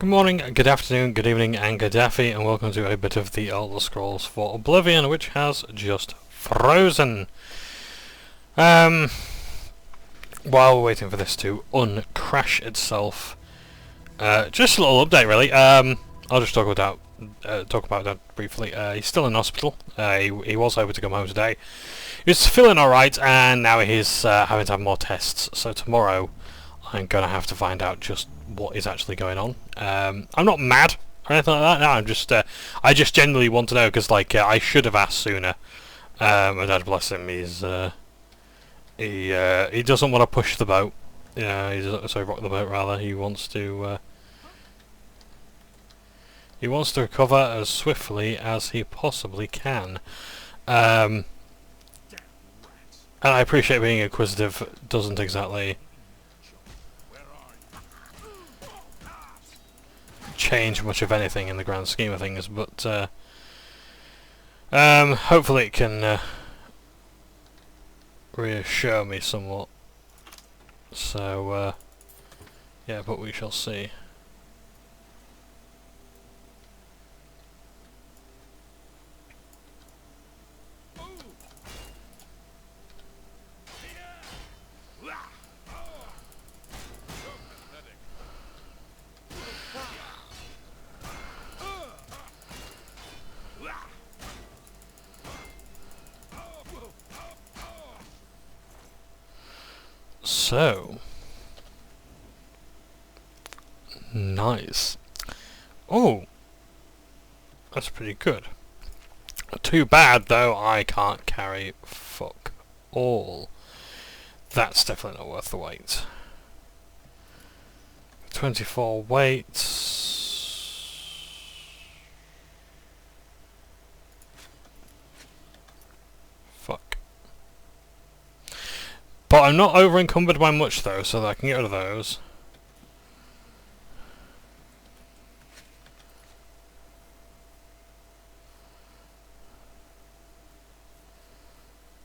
Good morning, good afternoon, good evening, and good daffy, and welcome to a bit of the Elder Scrolls for Oblivion, which has just frozen. While we're waiting for this to uncrash itself, just a little update, really. I'll just talk about that briefly. He's still in hospital. He was able to come home today. He was feeling alright, and now he's having to have more tests. So tomorrow, I'm gonna have to find out just what is actually going on. I'm not mad or anything like that. No, I'm just I just genuinely want to know, because I should have asked sooner. My dad, bless him, he doesn't want to push the boat. Sorry, rock the boat rather. He wants to recover as swiftly as he possibly can. And I appreciate being inquisitive doesn't exactly change much of anything in the grand scheme of things, but hopefully it can reassure me somewhat. So yeah, but we shall see. So, nice. Oh, that's pretty good. Too bad though, I can't carry fuck all. That's definitely not worth the wait. 24 weight. Fuck. But I'm not over encumbered by much though, so that I can get rid of those.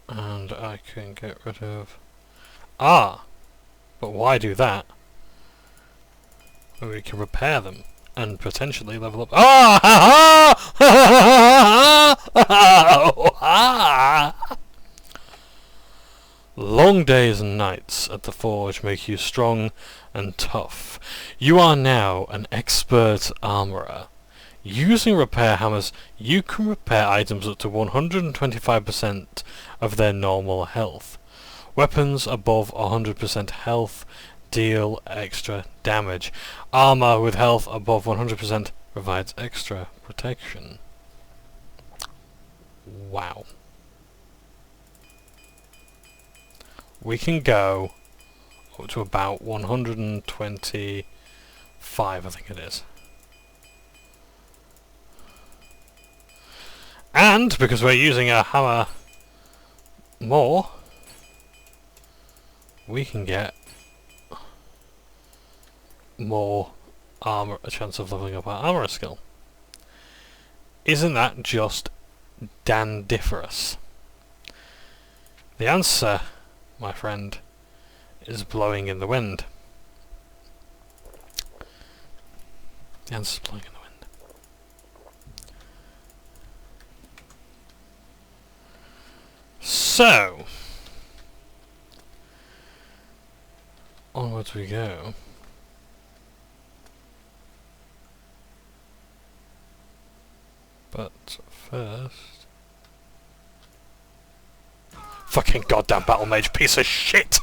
And I can get rid of... Ah! But why do that? Well, we can repair them and potentially level up... Ah! Long days and nights at the forge make you strong and tough. You are now an expert armourer. Using repair hammers, you can repair items up to 125% of their normal health. Weapons above 100% health deal extra damage. Armour with health above 100% provides extra protection. Wow. We can go up to about 125, I think it is. And, because we're using a hammer more, we can get more armor, a chance of leveling up our armor skill. Isn't that just dandiferous? The answer, my friend, is blowing in the wind. The answer's blowing in the wind. So, onwards we go. But first... Fucking goddamn battle mage piece of shit!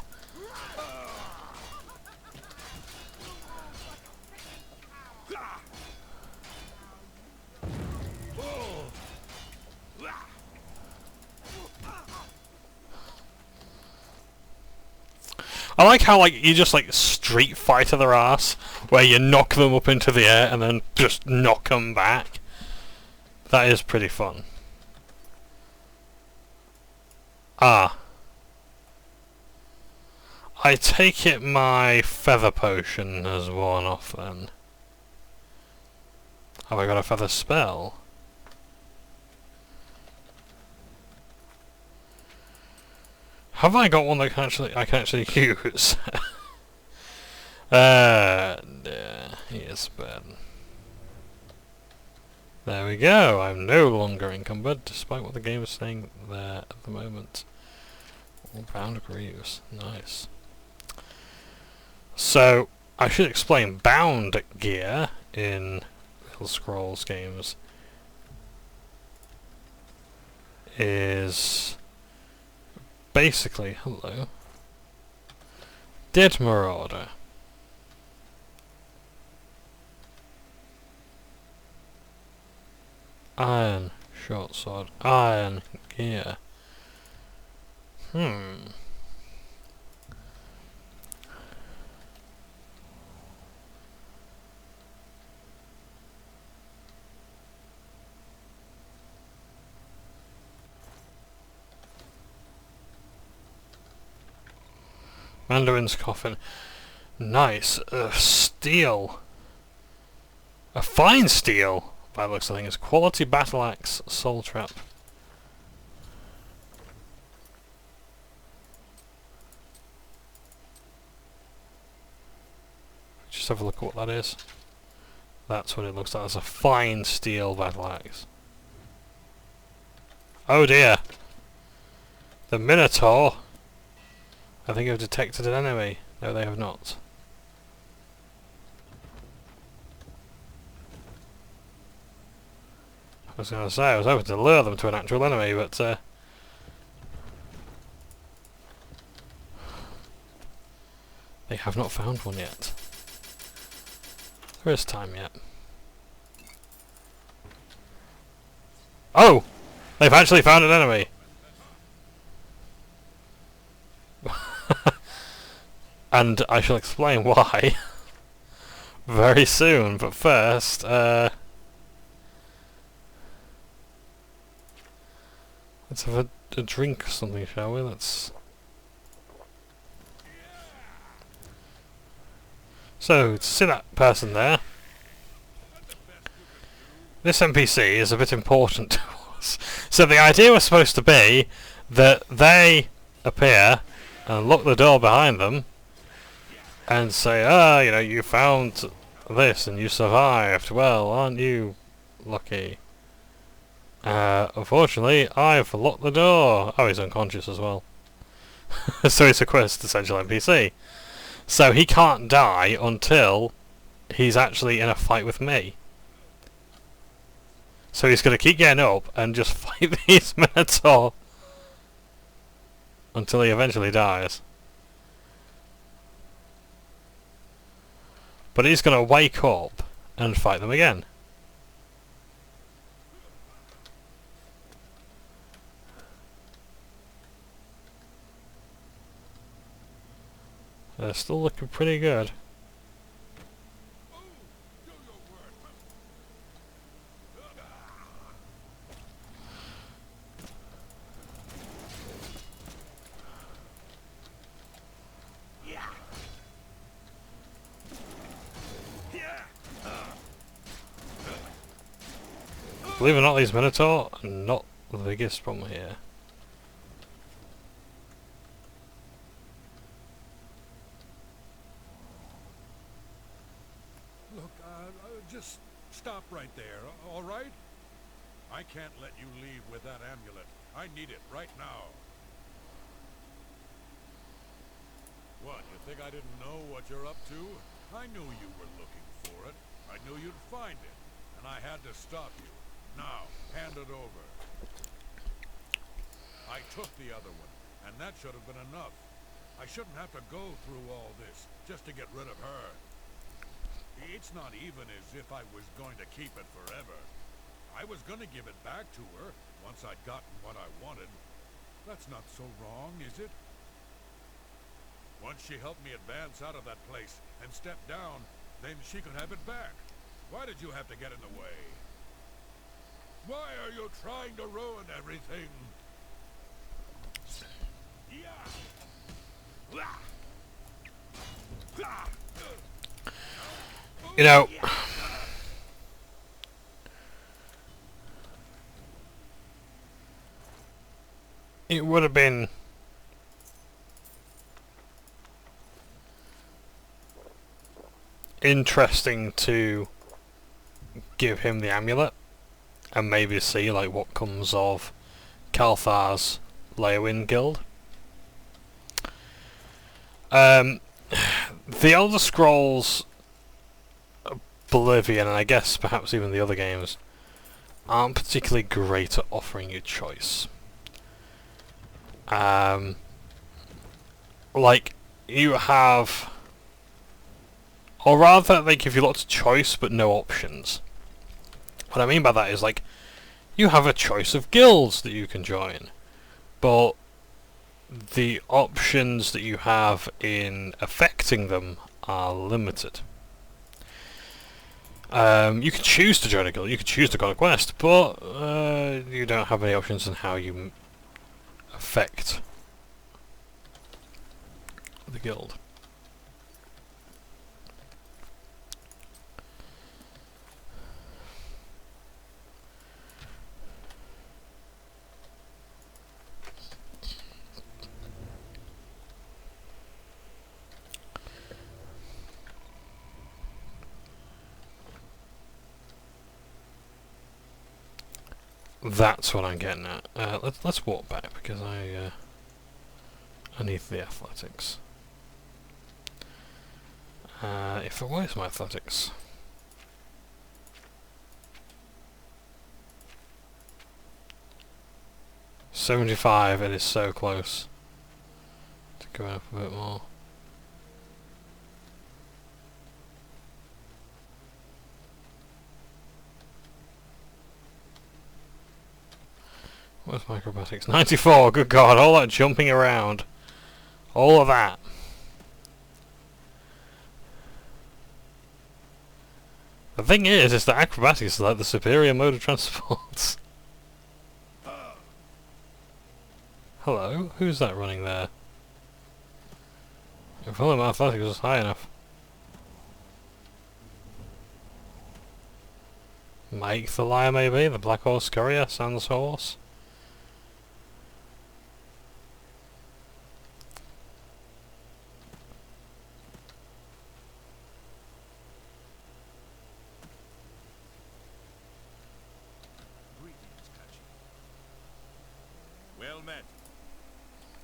I like how you just Street Fighter their ass, where you knock them up into the air and then just knock them back. That is pretty fun. Ah. I take it my feather potion has worn off then. Have I got a feather spell? Have I got one that I can actually use? Yes, Ben. There we go. I'm no longer encumbered, despite what the game is saying there at the moment. All bound grooves. Nice. So, I should explain, bound gear in Elder Scrolls games is basically, hello, Dead Marauder. Iron short sword, iron gear. Mandarin's coffin. Nice. Steel. A fine steel, by the looks of things. Quality battle axe, soul trap. Just have a look at what that is. That's what it looks like. It's a fine steel battle axe. Oh dear. The Minotaur. I think I've detected an enemy. No, they have not. I was going to say, I was hoping to lure them to an actual enemy, but they have not found one yet. There is time yet. Oh! They've actually found an enemy! And I shall explain why very soon, but first, let's have a drink or something, shall we? So, to see that person there, this NPC is a bit important to us. So the idea was supposed to be that they appear and lock the door behind them and say, you know, you found this and you survived. Well, aren't you lucky? Unfortunately, I've locked the door. Oh, he's unconscious as well. So he's a quintessential NPC. So he can't die until he's actually in a fight with me. So he's going to keep getting up and just fight these Minotaur until he eventually dies. But he's going to wake up and fight them again. They're still looking pretty good. Believe it or not, these Minotaur are not the biggest problem here. Look, just stop right there, all right? I can't let you leave with that amulet. I need it right now. What, you think I didn't know what you're up to? I knew you were looking for it. I knew you'd find it, and I had to stop you. Now, hand it over. I took the other one, and that should have been enough. I shouldn't have to go through all this just to get rid of her. It's not even as if I was going to keep it forever. I was going to give it back to her once I'd gotten what I wanted. That's not so wrong, is it? Once she helped me advance out of that place and step down, then she could have it back. Why did you have to get in the way? Why are you trying to ruin everything? You know, it would have been interesting to give him the amulet and maybe see like what comes of Calthar's Leowyn guild. The Elder Scrolls Oblivion, and I guess perhaps even the other games, aren't particularly great at offering you choice. Like, you have... Or rather, they give you lots of choice, but no options. What I mean by that is, like, you have a choice of guilds that you can join, but the options that you have in affecting them are limited. You can choose to join a guild, you can choose to go on a quest, but you don't have any options on how you affect the guild. That's what I'm getting at. Let's walk back because I need the athletics. Where's my athletics? $75. It is so close to going up a bit more. Where's my acrobatics? 94, good god, all that jumping around. All of that. The thing is that acrobatics is like the superior mode of transport. Hello? Who's that running there? If only my athletics was high enough. Mike the Liar maybe? The Black Horse Courier? Sans Horse?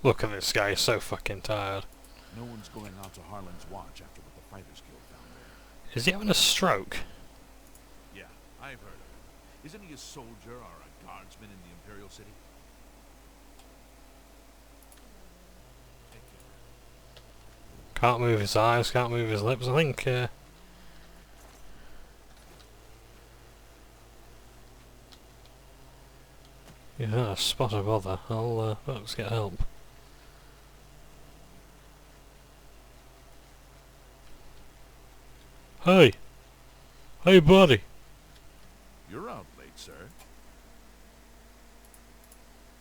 Look at this guy, he's so fucking tired. No one's going out to Harlan's watch after what the Fighters Guild found there. Is he having a stroke? Yeah, I've heard of it. Isn't he a soldier or a guardsman in the Imperial City? Can't move his eyes, can't move his lips, I think. He's not a spot of bother. Let's get help. Hey! Hey, buddy! You're out late, sir.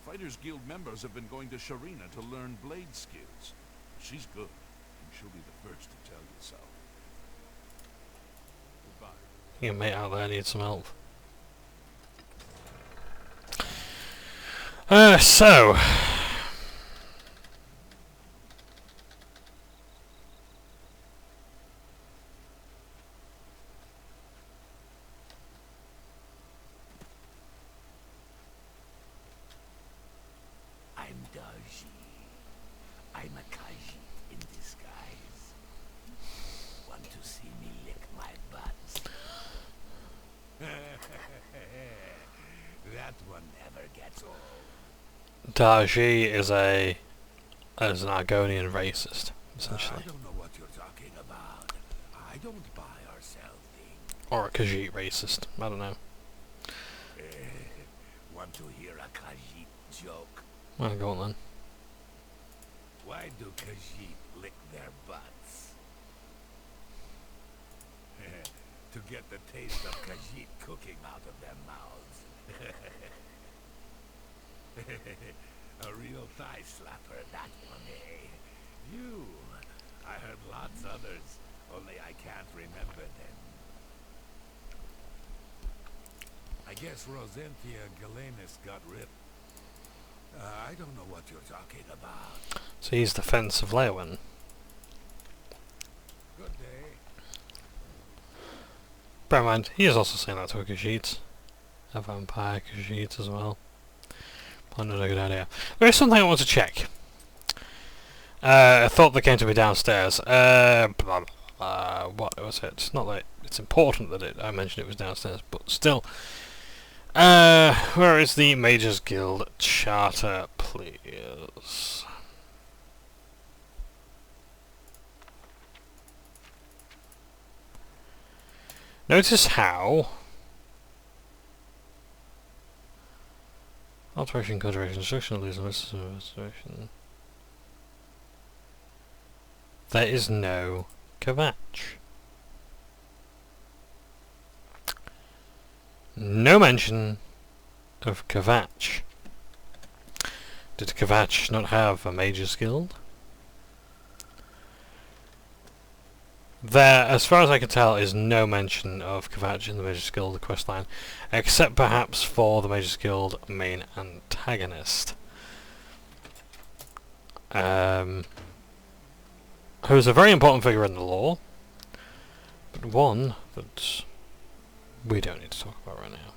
Fighters Guild members have been going to Sharina to learn blade skills. She's good, and she'll be the first to tell you so. Goodbye. Your mate out there needs some help. So... I'm Darji. I'm a Kaji in disguise. Want to see me lick my butts? That one never gets old. Darji is an Argonian racist, essentially. I don't know what you're talking about. I don't buy or sell things. Or a Khajiit racist, I don't know. Want to hear a Khajiit joke? Well, go on then. Why do Khajiit lick their butts? To get the taste of Khajiit cooking out of their mouths. A real thigh slapper, that one, eh? You. I heard lots others, only I can't remember them. I guess Rosenthia Galenus got ripped. I don't know what you're talking about. So he's the fence of Leowyn. Good day. Bear in mind, he is also saying that to a Khajiit. A vampire Khajiit as well. Probably not a good idea. There is something I want to check. A thought that came to me downstairs. What was it? It's not like it's important that I mentioned it was downstairs, but still. Where is the Mages Guild charter, please? Notice how alteration, conjuration, instruction, losing restoration. There is no Kvatch. No mention of Kvatch. Did Kvatch not have a Mages Guild? There, as far as I can tell, is no mention of Kvatch in the Mages Guild questline, except perhaps for the Mages Guild main antagonist. Who's a very important figure in the lore, but one that we don't need to talk about right now.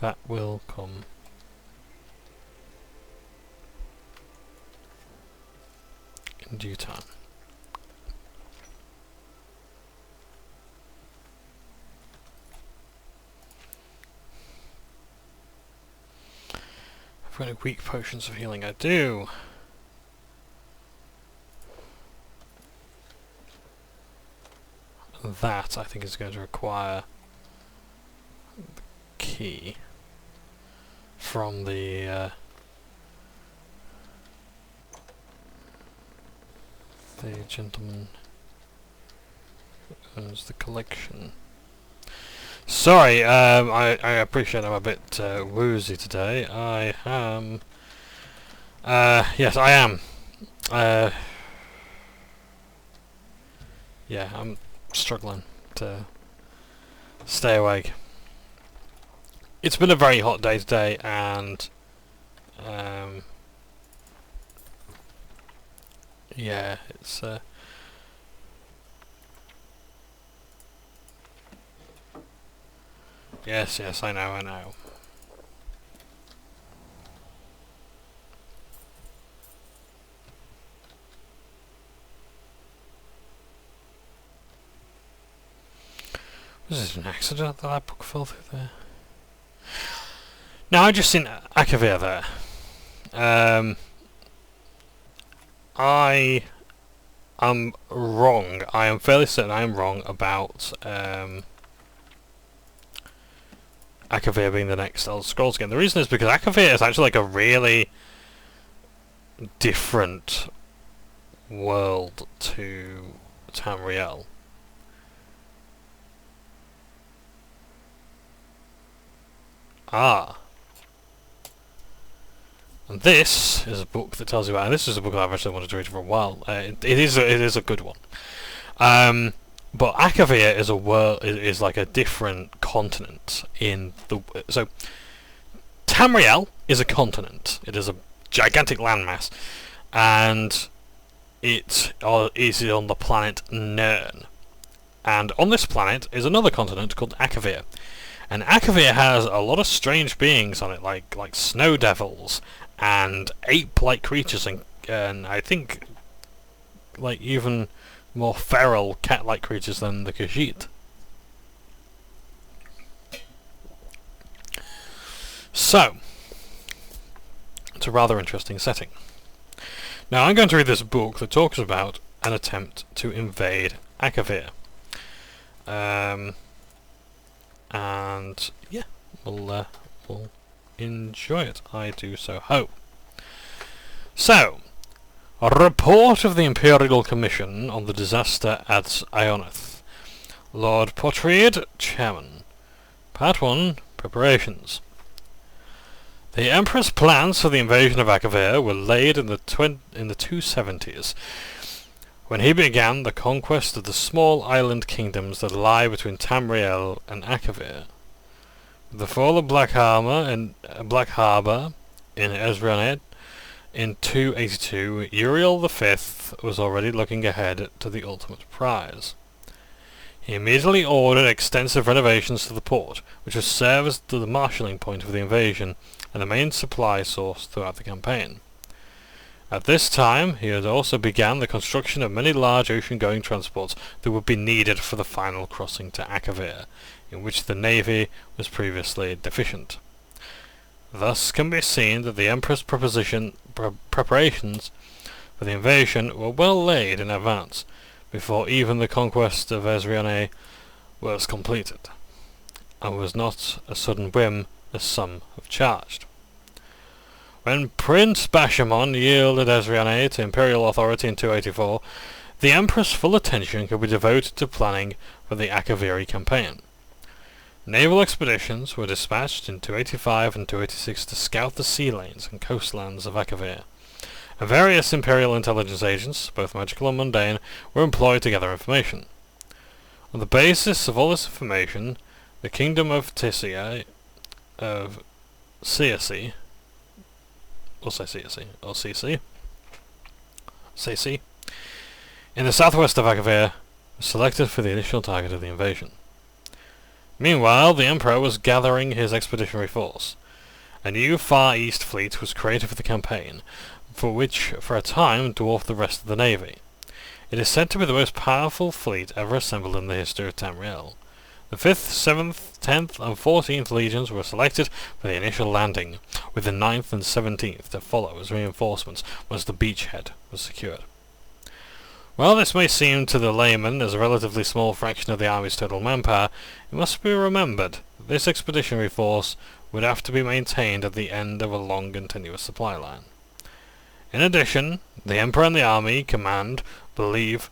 That will come in due time. I've got any weak potions of healing. I do. That I think is going to require the key from the gentleman who owns the collection. Sorry, I appreciate I'm a bit woozy today. I am. Yes, I am. Yeah, I'm struggling to stay awake. It's been a very hot day today, and yeah, it's yes, I know. Was it an accident that that book fell through there? No, I just seen Akavir there. I am wrong. I am fairly certain I am wrong about Akavir being the next Elder Scrolls game. The reason is because Akavir is actually like a really different world to Tamriel. Ah. And this is a book that tells you about, and this is a book that I've actually wanted to read for a while. It is a good one. But Akavir is a world, is like a different continent in the. So Tamriel is a continent. It is a gigantic landmass, and it is on the planet Nirn. And on this planet is another continent called Akavir. And Akavir has a lot of strange beings on it, like snow devils and ape-like creatures, and I think like even more feral cat-like creatures than the Khajiit. So, it's a rather interesting setting. Now I'm going to read this book that talks about an attempt to invade Akavir. And yeah, we'll enjoy it. I do so hope. So, a report of the Imperial Commission on the disaster at Ionith. Lord Portreid, Chairman. Part 1, Preparations. The Emperor's plans for the invasion of Akavir were laid in the 270s, when he began the conquest of the small island kingdoms that lie between Tamriel and Akavir. With the fall of Black Harbour in Ezraned in 282, Uriel V was already looking ahead to the ultimate prize. He immediately ordered extensive renovations to the port, which would serve as the marshalling point of the invasion and the main supply source throughout the campaign. At this time, he had also begun the construction of many large ocean-going transports that would be needed for the final crossing to Akavir, in which the navy was previously deficient. Thus can be seen that the Emperor's preparations for the invasion were well laid in advance, before even the conquest of Ezriane was completed, and was not a sudden whim as some have charged. When Prince Bashamon yielded Ezriane to imperial authority in 284, the Emperor's full attention could be devoted to planning for the Akaviri campaign. Naval expeditions were dispatched in 285 and 286 to scout the sea lanes and coastlands of Akavir, and various imperial intelligence agents, both magical and mundane, were employed to gather information. On the basis of all this information, the kingdom of Circe, in the southwest of Akavir, was selected for the initial target of the invasion. Meanwhile, the Emperor was gathering his expeditionary force. A new Far East fleet was created for the campaign, which for a time dwarfed the rest of the navy. It is said to be the most powerful fleet ever assembled in the history of Tamriel. The 5th, 7th, 10th and 14th legions were selected for the initial landing, with the 9th and 17th to follow as reinforcements once the beachhead was secured. While this may seem to the layman as a relatively small fraction of the army's total manpower, it must be remembered that this expeditionary force would have to be maintained at the end of a long and tenuous supply line. In addition, the Emperor and the army command believe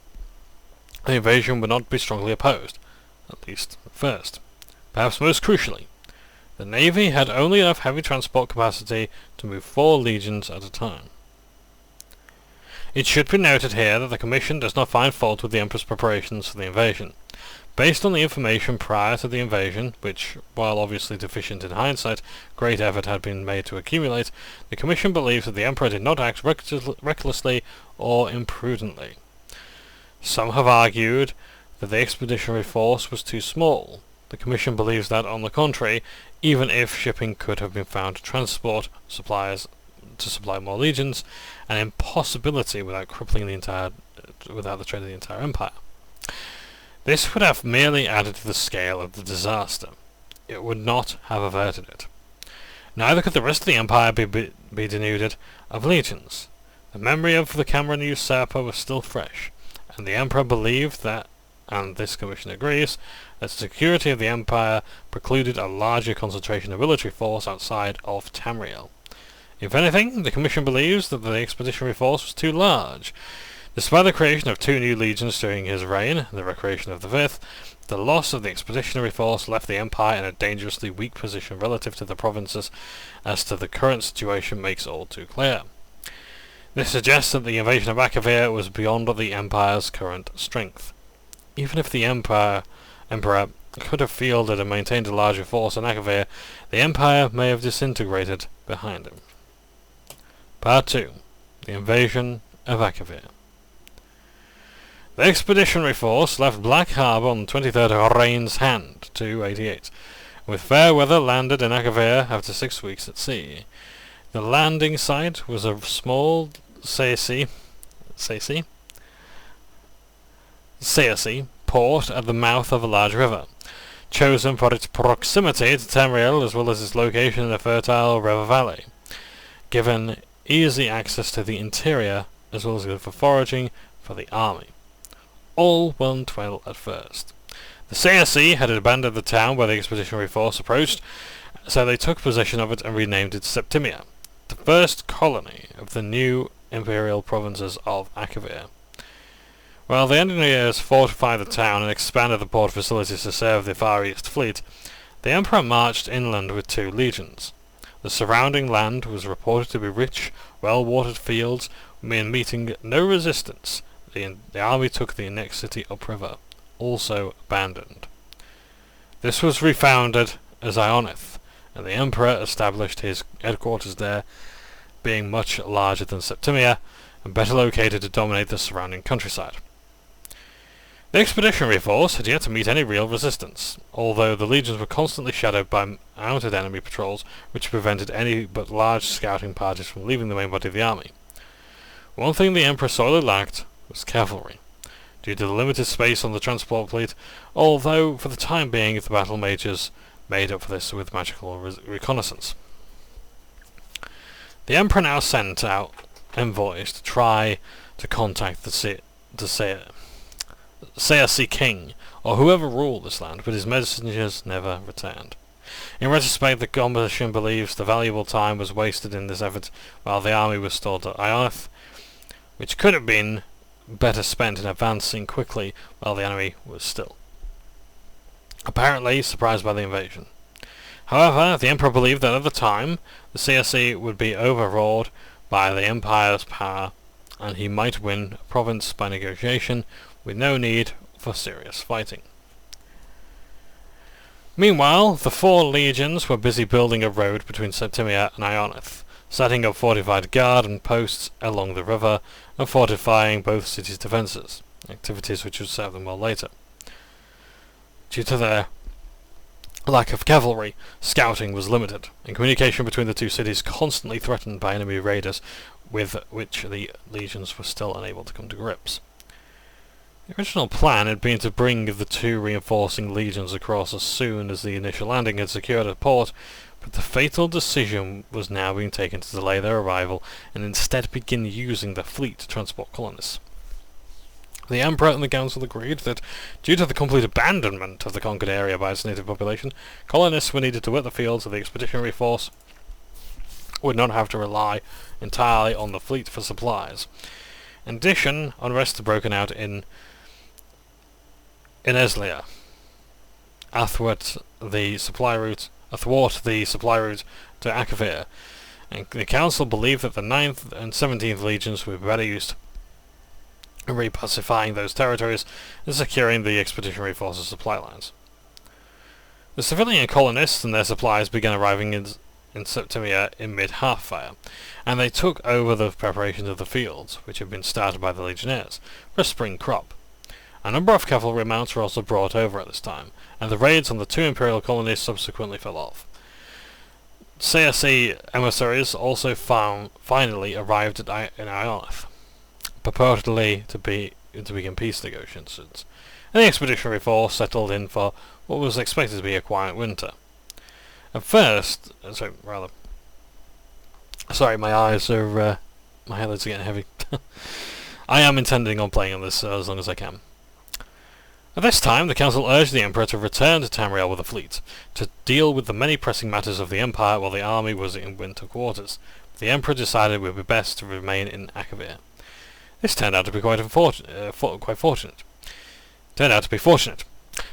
the invasion would not be strongly opposed, at least at first. Perhaps most crucially, the navy had only enough heavy transport capacity to move 4 legions at a time. It should be noted here that the Commission does not find fault with the Emperor's preparations for the invasion. Based on the information prior to the invasion, which, while obviously deficient in hindsight, great effort had been made to accumulate, the Commission believes that the Emperor did not act recklessly or imprudently. Some have argued that the expeditionary force was too small. The Commission believes that, on the contrary, even if shipping could have been found to transport supplies to supply more legions, an impossibility without crippling without the trade of the entire empire. This would have merely added to the scale of the disaster. It would not have averted it. Neither could the rest of the empire be denuded of legions. The memory of the Cameron usurper was still fresh, and the Emperor believed that, and this Commission agrees, that the security of the empire precluded a larger concentration of military force outside of Tamriel. If anything, the Commission believes that the expeditionary force was too large. Despite the creation of 2 new legions during his reign, and the recreation of the 5th, the loss of the expeditionary force left the Empire in a dangerously weak position relative to the provinces, as to the current situation makes all too clear. This suggests that the invasion of Akavir was beyond the Empire's current strength. Even if the Emperor could have fielded and maintained a larger force in Akavir, the Empire may have disintegrated behind him. Part 2. The invasion of Akavir. The expeditionary force left Black Harbour on the 23rd of Rain's Hand, 288, and with fair weather landed in Akavir after 6 weeks at sea. The landing site was a small Circe port at the mouth of a large river, chosen for its proximity to Tamriel as well as its location in a fertile river valley, given easy access to the interior as well as good for foraging for the army. All went well at first. The Circe had abandoned the town where the expeditionary force approached, so they took possession of it and renamed it Septimia, the first colony of the new imperial provinces of Akavir. While the engineers fortified the town and expanded the port facilities to serve the Far East fleet, the Emperor marched inland with 2 legions. The surrounding land was reported to be rich, well-watered fields, and meeting no resistance, the army took the next city upriver, also abandoned. This was refounded as Ionith, and the Emperor established his headquarters there, being much larger than Septimia, and better located to dominate the surrounding countryside. The expeditionary force had yet to meet any real resistance, although the legions were constantly shadowed by mounted enemy patrols, which prevented any but large scouting parties from leaving the main body of the army. One thing the Emperor sorely lacked was cavalry, due to the limited space on the transport fleet, although for the time being the battle mages made up for this with magical reconnaissance. The Emperor now sent out envoys to try to contact the Seasi king, or whoever ruled this land, but his messengers never returned. In retrospect, the commission believes the valuable time was wasted in this effort while the army was stalled at Ionith, which could have been better spent in advancing quickly while the enemy was still, apparently surprised by the invasion. However, the Emperor believed that at the time, the Seasi would be overawed by the Empire's power, and he might win a province by negotiation, with no need for serious fighting. Meanwhile, the 4 legions were busy building a road between Septimia and Ionith, setting up fortified guard and posts along the river, and fortifying both cities' defences, activities which would serve them well later. Due to their lack of cavalry, scouting was limited, and communication between the two cities constantly threatened by enemy raiders, with which the legions were still unable to come to grips. The original plan had been to bring the 2 reinforcing legions across as soon as the initial landing had secured a port, but the fatal decision was now being taken to delay their arrival and instead begin using the fleet to transport colonists. The Emperor and the Council agreed that, due to the complete abandonment of the conquered area by its native population, colonists were needed to work the fields, so the expeditionary force would not have to rely entirely on the fleet for supplies. In addition, unrest had broken out in Eslia, athwart the supply route to Akavir, and the Council believed that the 9th and 17th Legions would be better used in repacifying those territories and securing the expeditionary force's supply lines. The civilian colonists and their supplies began arriving in Septimia in mid-Half-Fire, and they took over the preparations of the fields, which had been started by the legionnaires, for a spring crop. A number of cavalry mounts were also brought over at this time, and the raids on the 2 imperial colonies subsequently fell off. Seasi emissaries also finally arrived in Ionith, purportedly to begin peace negotiations, and the expeditionary force settled in for what was expected to be a quiet winter. At first, sorry, my eyes are, my eyelids are getting heavy. I am intending on playing on this as long as I can. At this time, the Council urged the Emperor to return to Tamriel with a fleet, to deal with the many pressing matters of the Empire while the army was in winter quarters. The Emperor decided it would be best to remain in Akavir. This turned out to be quite fortunate.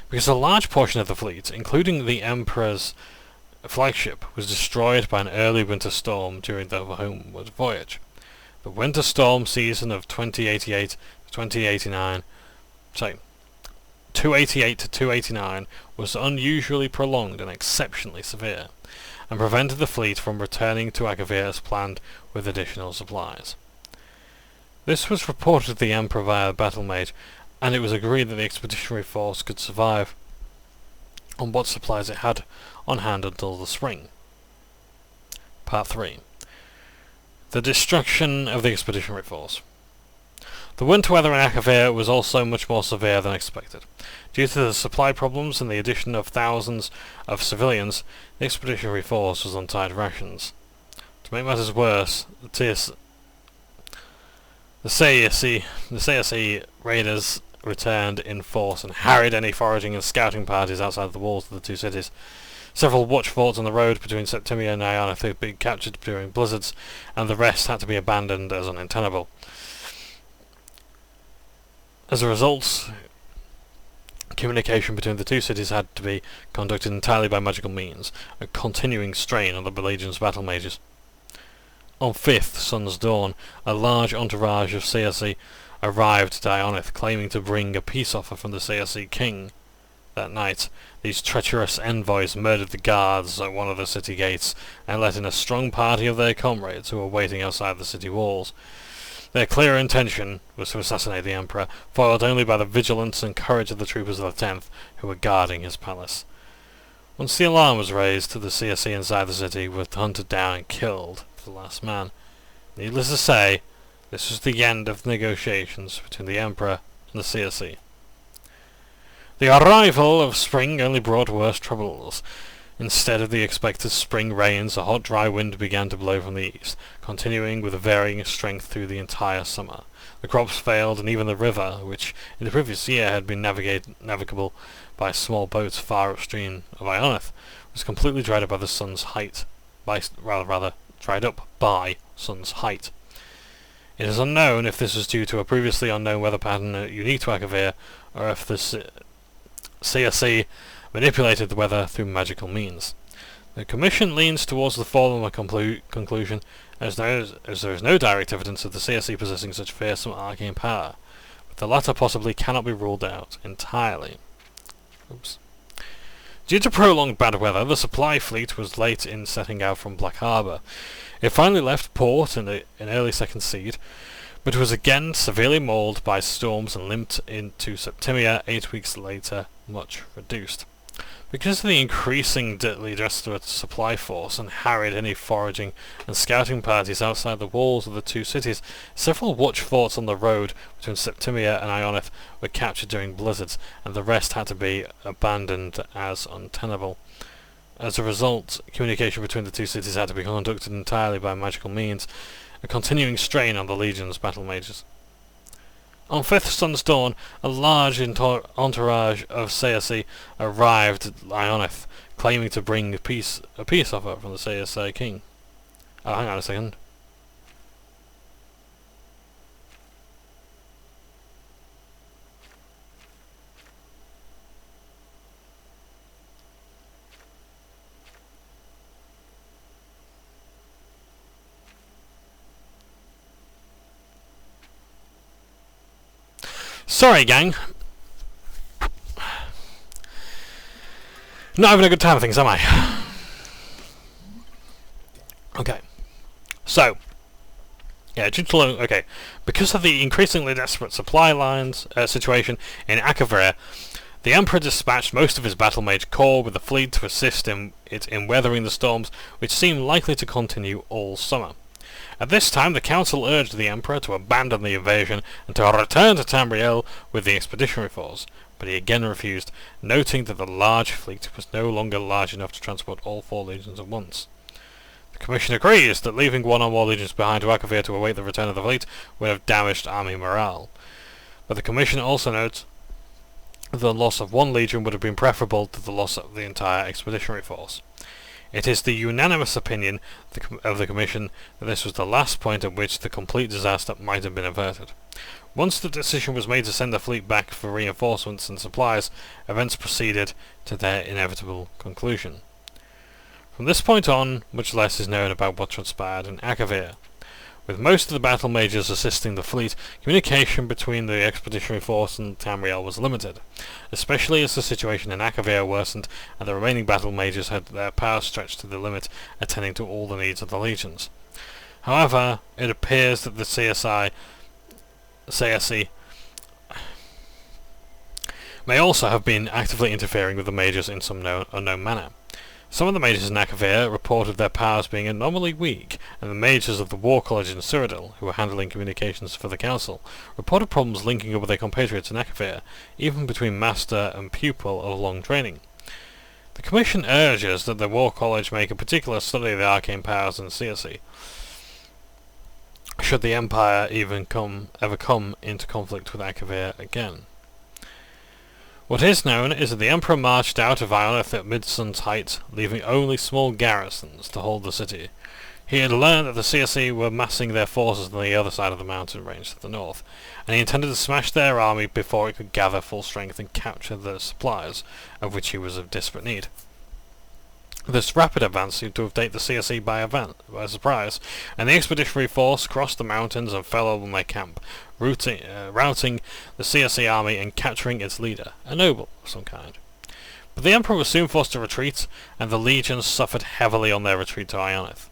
Because a large portion of the fleet, including the Emperor's flagship, was destroyed by an early winter storm during the homeward voyage. The winter storm season of 288 to 289 was unusually prolonged and exceptionally severe, and prevented the fleet from returning to Akavir as planned with additional supplies. This was reported to the Emperor via the battle mage, and it was agreed that the expeditionary force could survive on what supplies it had on hand until the spring. Part 3. The destruction of the expeditionary force. The winter weather in Akavir was also much more severe than expected. Due to the supply problems and the addition of thousands of civilians, the expeditionary force was on tight rations. To make matters worse, the Seasi raiders returned in force and harried any foraging and scouting parties outside the walls of the 2 cities. Several watch forts on the road between Septimia and Ionith had been captured during blizzards, and the rest had to be abandoned as untenable. As a result, communication between the 2 cities had to be conducted entirely by magical means, a continuing strain on the Legion's battle mages. On 5th Sun's Dawn, a large entourage of Seasi arrived at Ionith, claiming to bring a peace offer from the Seasi king. That night, these treacherous envoys murdered the guards at one of the city gates, and let in a strong party of their comrades who were waiting outside the city walls. Their clear intention was to assassinate the Emperor, foiled only by the vigilance and courage of the troopers of the 10th, who were guarding his palace. Once the alarm was raised, the CSE inside the city were hunted down and killed to the last man. Needless to say, this was the end of negotiations between the Emperor and the CSE. The arrival of spring only brought worse troubles. Instead of the expected spring rains, a hot dry wind began to blow from the east, continuing with varying strength through the entire summer. The crops failed, and even the river, which in the previous year had been navigable by small boats far upstream of Ionith, was completely dried up by the sun's height. Dried up by sun's height. It is unknown if this was due to a previously unknown weather pattern unique to Akavir, or if the CSE manipulated the weather through magical means. The Commission leans towards the former conclusion, as there is no direct evidence of the CSE possessing such fearsome arcane power, but the latter possibly cannot be ruled out entirely. Due to prolonged bad weather, the supply fleet was late in setting out from Black Harbour. It finally left port in early second seed, but was again severely mauled by storms and limped into Septimia 8 weeks later, much reduced. Because of the increasingly desperate supply force and harried any foraging and scouting parties outside the walls of the two cities, several watch forts on the road between Septimia and Ionith were captured during blizzards, and the rest had to be abandoned as untenable. As a result, communication between the two cities had to be conducted entirely by magical means, a continuing strain on the Legion's battle mages. On 5th Sun's Dawn, a large entourage of CSE arrived at Ionith, claiming to bring a peace offer from the CSE king. Oh, hang on a second. Sorry, gang. Not having a good time of things, am I? Okay. So, yeah, okay. Because of the increasingly desperate supply lines situation in Akavir, the Emperor dispatched most of his battle mage corps with the fleet to assist in weathering the storms, which seemed likely to continue all summer. At this time, the Council urged the Emperor to abandon the invasion and to return to Tamriel with the expeditionary force, but he again refused, noting that the large fleet was no longer large enough to transport all 4 legions at once. The Commission agrees that leaving one or more legions behind to Akavir to await the return of the fleet would have damaged army morale, but the Commission also notes that the loss of 1 legion would have been preferable to the loss of the entire expeditionary force. It is the unanimous opinion of the Commission that this was the last point at which the complete disaster might have been averted. Once the decision was made to send the fleet back for reinforcements and supplies, events proceeded to their inevitable conclusion. From this point on, much less is known about what transpired in Akavir. With most of the battle mages assisting the fleet, communication between the expeditionary force and Tamriel was limited, especially as the situation in Akavir worsened and the remaining battle mages had their powers stretched to the limit, attending to all the needs of the legions. However, it appears that the CSE may also have been actively interfering with the mages in some unknown manner. Some of the mages in Akavir reported their powers being anomally weak, and the mages of the War College in Cyrodiil, who were handling communications for the Council, reported problems linking up with their compatriots in Akavir, even between master and pupil of long training. The Commission urges that the War College make a particular study of the arcane powers in CSE, should the Empire ever come into conflict with Akavir again. What is known is that the Emperor marched out of Ionith at Midsun's height, leaving only small garrisons to hold the city. He had learned that the CSE were massing their forces on the other side of the mountain range to the north, and he intended to smash their army before it could gather full strength and capture the supplies, of which he was of desperate need. This rapid advance seemed to have taken the CSE by surprise, and the expeditionary force crossed the mountains and fell on their camp, routing the CSE army and capturing its leader, a noble of some kind. But the Emperor was soon forced to retreat, and the legions suffered heavily on their retreat to Ionith.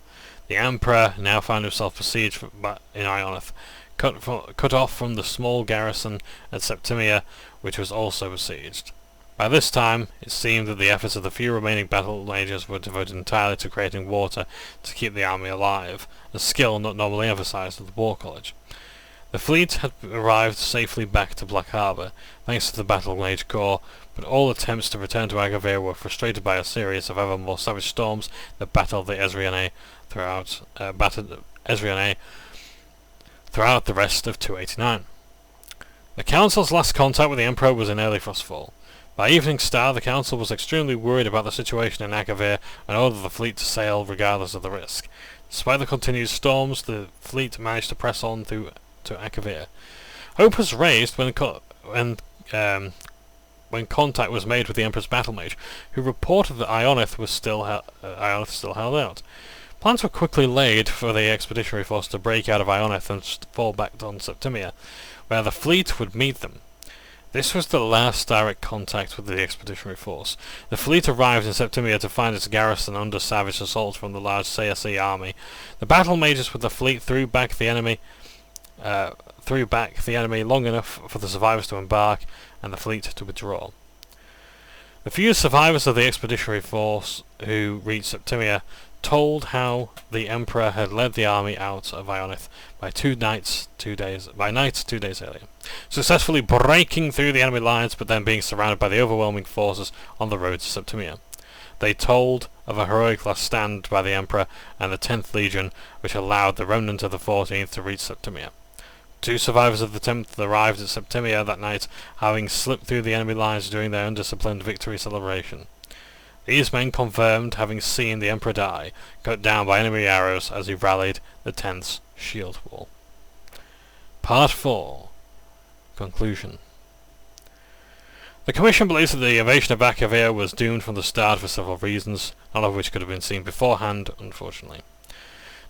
The Emperor now found himself besieged in Ionith, cut off from the small garrison at Septimia, which was also besieged. By this time, it seemed that the efforts of the few remaining battle mages were devoted entirely to creating water to keep the army alive, a skill not normally emphasized at the War College. The fleet had arrived safely back to Black Harbour, thanks to the Battle Mage Corps, but all attempts to return to Akavir were frustrated by a series of ever more savage storms that battled the Ezriane throughout the rest of 289. The Council's last contact with the Emperor was in early Frostfall. By evening star, the Council was extremely worried about the situation in Akavir and ordered the fleet to sail regardless of the risk. Despite the continued storms, the fleet managed to press on to Akavir. Hope was raised when contact was made with the Emperor's battle mage, who reported that Ionith still held out. Plans were quickly laid for the expeditionary force to break out of Ionith and fall back on Septimia, where the fleet would meet them. This was the last direct contact with the expeditionary force. The fleet arrived in Septimia to find its garrison under savage assault from the large CSE army. The battle mages with the fleet threw back the enemy long enough for the survivors to embark and the fleet to withdraw. The few survivors of the expeditionary force who reached Septimia told how the Emperor had led the army out of Ionith by night 2 days earlier, successfully breaking through the enemy lines but then being surrounded by the overwhelming forces on the road to Septimia. They told of a heroic last stand by the Emperor and the 10th Legion, which allowed the remnant of the 14th to reach Septimia. 2 survivors of the 10th arrived at Septimia that night, having slipped through the enemy lines during their undisciplined victory celebration. These men confirmed having seen the Emperor die, cut down by enemy arrows as he rallied the 10th's shield wall. Part 4. Conclusion. The Commission believes that the invasion of Akavir was doomed from the start for several reasons, none of which could have been seen beforehand, unfortunately.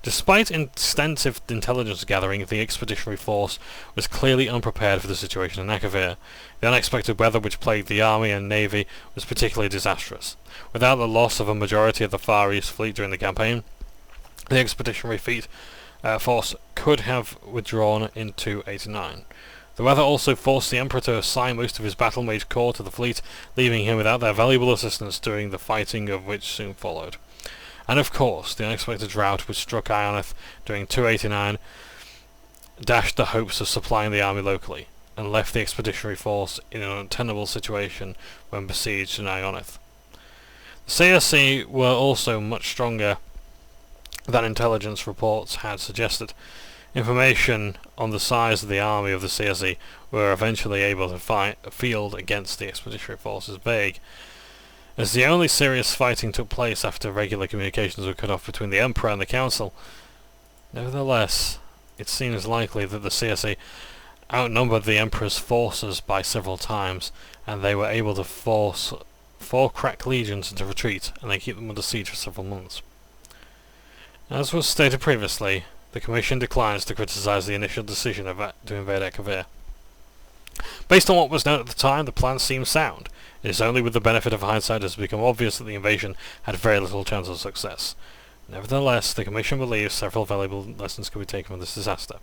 Despite extensive intelligence gathering, the expeditionary force was clearly unprepared for the situation in Akavir. The unexpected weather which plagued the army and navy was particularly disastrous. Without the loss of a majority of the Far East fleet during the campaign, the expeditionary force could have withdrawn in 289. The weather also forced the Emperor to assign most of his battle mage corps to the fleet, leaving him without their valuable assistance during the fighting of which soon followed. And of course, the unexpected drought which struck Ionith during 289 dashed the hopes of supplying the army locally, and left the expeditionary force in an untenable situation when besieged in Ionith. The CSE were also much stronger than intelligence reports had suggested. Information on the size of the army of the CSE were eventually able to field against the expeditionary forces vague, as the only serious fighting took place after regular communications were cut off between the Emperor and the Council. Nevertheless, it seems likely that the CSE outnumbered the Emperor's forces by several times, and they were able to force 4 crack legions into retreat and then keep them under siege for several months. As was stated previously, the Commission declines to criticise the initial decision to invade Akavir. Based on what was known at the time, the plan seemed sound. It is only with the benefit of hindsight it has become obvious that the invasion had very little chance of success. Nevertheless, the Commission believes several valuable lessons can be taken from this disaster.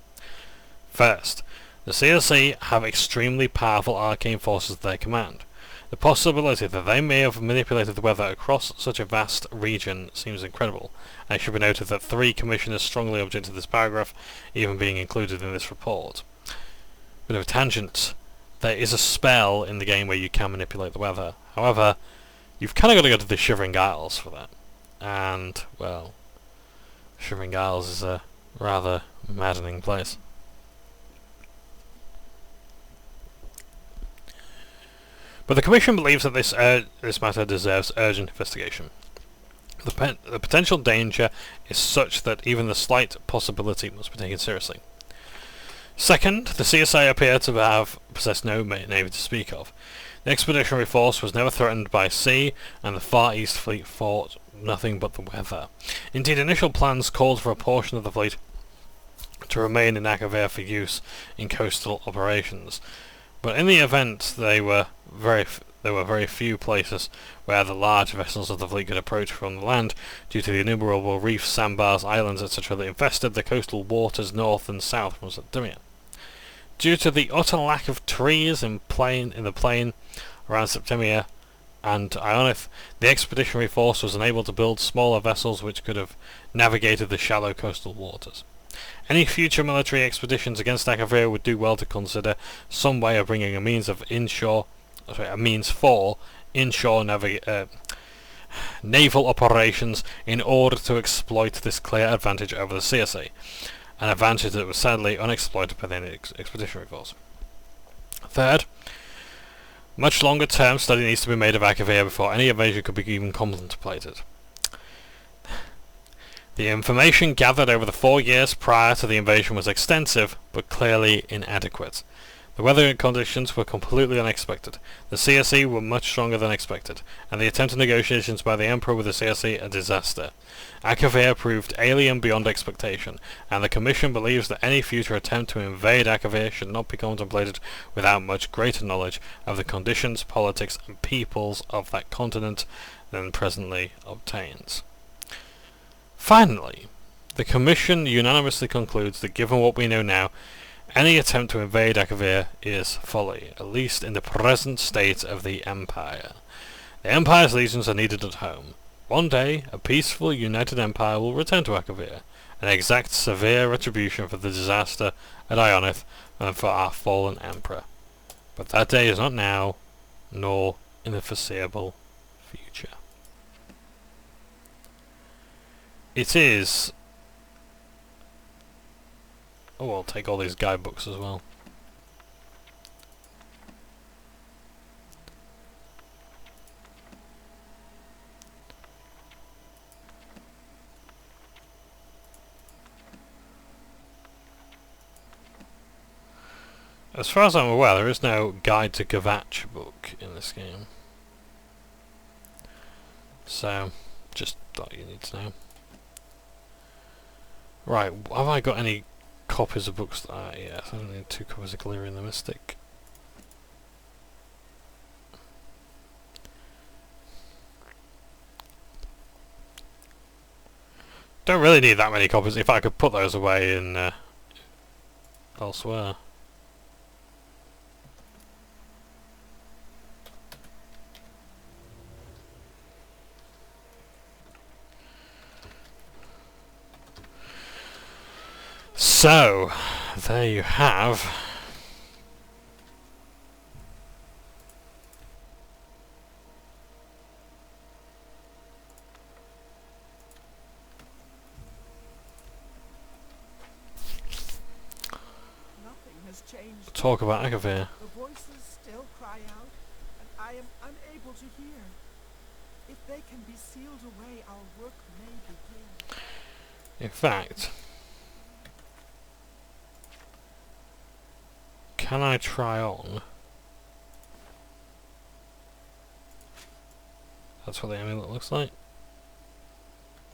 First, the CSE have extremely powerful arcane forces at their command. The possibility that they may have manipulated the weather across such a vast region seems incredible, and it should be noted that 3 commissioners strongly object to this paragraph even being included in this report. Bit of a tangent. There is a spell in the game where you can manipulate the weather. However, you've kind of got to go to the Shivering Isles for that. And, well, Shivering Isles is a rather maddening place. But the Commission believes that this matter deserves urgent investigation. The potential danger is such that even the slight possibility must be taken seriously. Second, the CSA appear to possess no navy to speak of. The expeditionary force was never threatened by sea, and the Far East fleet fought nothing but the weather. Indeed, initial plans called for a portion of the fleet to remain in Akavir for use in coastal operations, but in the event there were very few places where the large vessels of the fleet could approach from the land due to the innumerable reefs, sandbars, islands, etc. that infested the coastal waters north and south from Septimia. Due to the utter lack of trees in the plain around Septimia and Ionith, the expeditionary force was unable to build smaller vessels which could have navigated the shallow coastal waters. Any future military expeditions against Akavir would do well to consider some way of bringing a means for inshore naval operations in order to exploit this clear advantage over the CSA, an advantage that was sadly unexploited by the expeditionary force. Third, much longer term study needs to be made of Akavir before any invasion could be even contemplated. The information gathered over the 4 years prior to the invasion was extensive, but clearly inadequate. The weather conditions were completely unexpected. The CSE were much stronger than expected, and the attempted negotiations by the Emperor with the CSE a disaster. Akavir proved alien beyond expectation, and the Commission believes that any future attempt to invade Akavir should not be contemplated without much greater knowledge of the conditions, politics, and peoples of that continent than presently obtains. Finally, the Commission unanimously concludes that given what we know now, any attempt to invade Akavir is folly, at least in the present state of the Empire. The Empire's legions are needed at home. One day, a peaceful, united Empire will return to Akavir, and exact severe retribution for the disaster at Ionith and for our fallen Emperor. But that day is not now, nor in the foreseeable future. It is... Oh, I'll take all these guidebooks as well. As far as I'm aware, there is no Guide to Gavach book in this game. So, just thought you need to know. Right, have I got any copies of books? Yes, I need 2 copies of Galerian the Mystic. Don't really need that many copies if I could put those away in elsewhere. So, there you have talk about Akavir. The voices still cry out, and I am unable to hear. If they can be sealed away, our work may begin. In fact, can I try on? That's what the amulet looks like.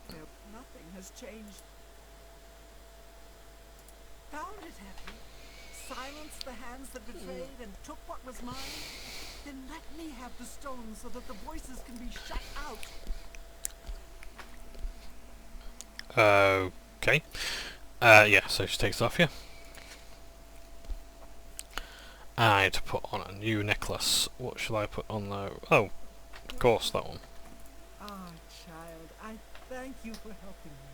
Nothing has changed. Found it, have you? Silenced the hands that betrayed and took what was mine? Then let me have the stone so that the voices can be shut out. Okay. Yeah, so she takes it off, yeah. I need to put on a new necklace. What shall I put on though? Oh, of course, that one. Ah, child, I thank you for helping me.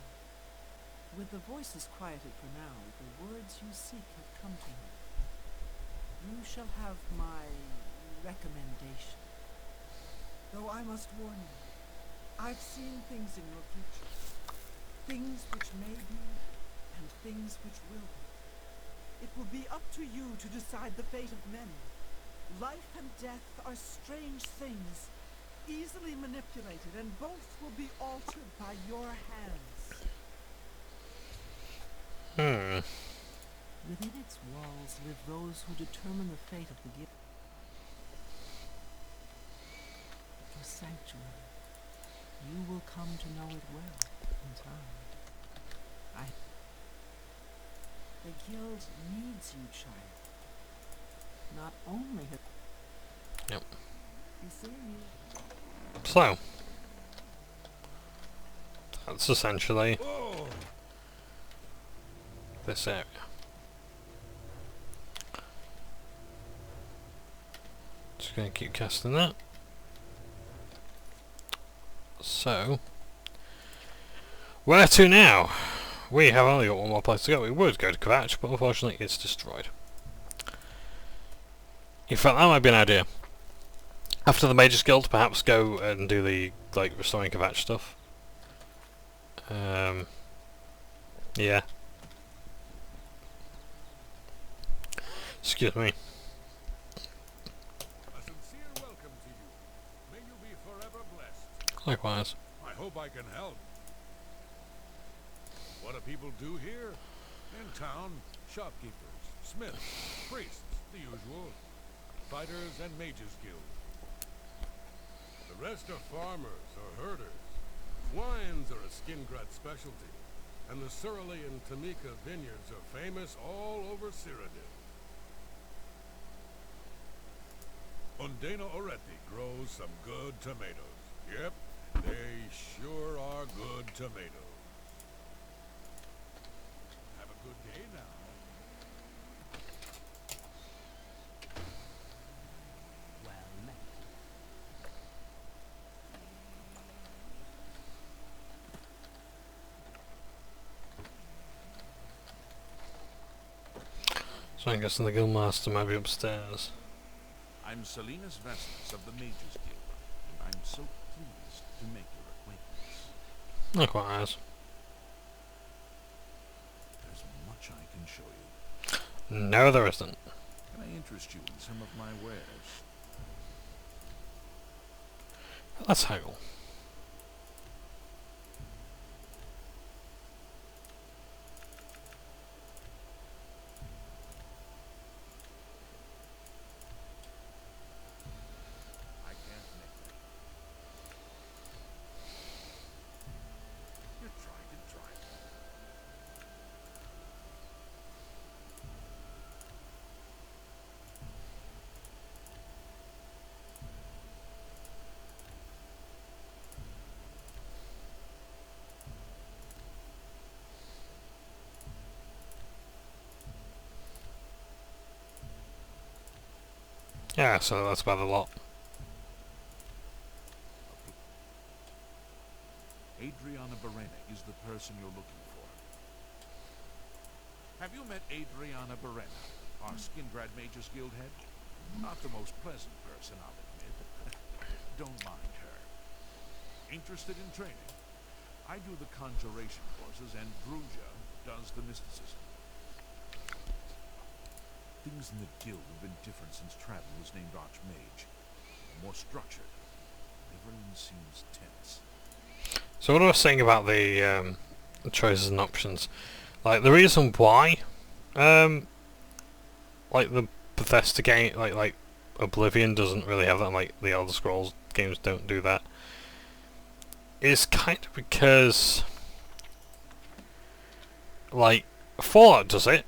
With the voices quieted for now, the words you seek have come to me. You shall have my recommendation. Though I must warn you, I've seen things in your future. Things which may be, and things which will be. It will be up to you to decide the fate of men. Life and death are strange things, easily manipulated, and both will be altered by your hands. Within its walls live those who determine the fate of the gift. Your sanctuary. You will come to know it well in time. The guild needs you, child. Not only have... Yep. Be seeing you. So, that's essentially this area. going to keep casting that. So, where to now? We have only got one more place to go. We would go to Kvatch, but unfortunately it's destroyed. In fact, that might be an idea. After the Mages Guild, perhaps go and do the restoring Kvatch stuff. Yeah. Excuse me. A sincere welcome to you. May you be forever blessed. Likewise. I hope I can help. What do people do here? In town, shopkeepers, smiths, priests, the usual. Fighters and mages guild. The rest are farmers or herders. Wines are a Skingrad specialty, and the Surly and Tamika vineyards are famous all over Cyrodiil. Undena Oretti grows some good tomatoes. Yep, they sure are good tomatoes. Have a good day now. Well met. So I'm guessing the Guildmaster might be upstairs. I'm Selena's Vestas of the Mages Guild, and I'm so pleased to make your acquaintance. Likewise. There's much I can show you. No, there isn't. Can I interest you in some of my wares? Let's haggle. I can't make that. You tried and tried. Yeah, so that's about a lot. Adriana Barrena is the person you're looking for. Have you met Adriana Barrena, our Skingrad Mages Guild head? Not the most pleasant person, I'll admit. Don't mind her. Interested in training? I do the conjuration courses, and Druja does the mysticism. Things in the guild have been different since Travel was named Archmage. More structured. Everyone seems tense. So what I was saying about the choices and options, like the reason why, like the Bethesda game, like Oblivion doesn't really have that, and like the Elder Scrolls games don't do that, is kind of because, like, Fallout does it,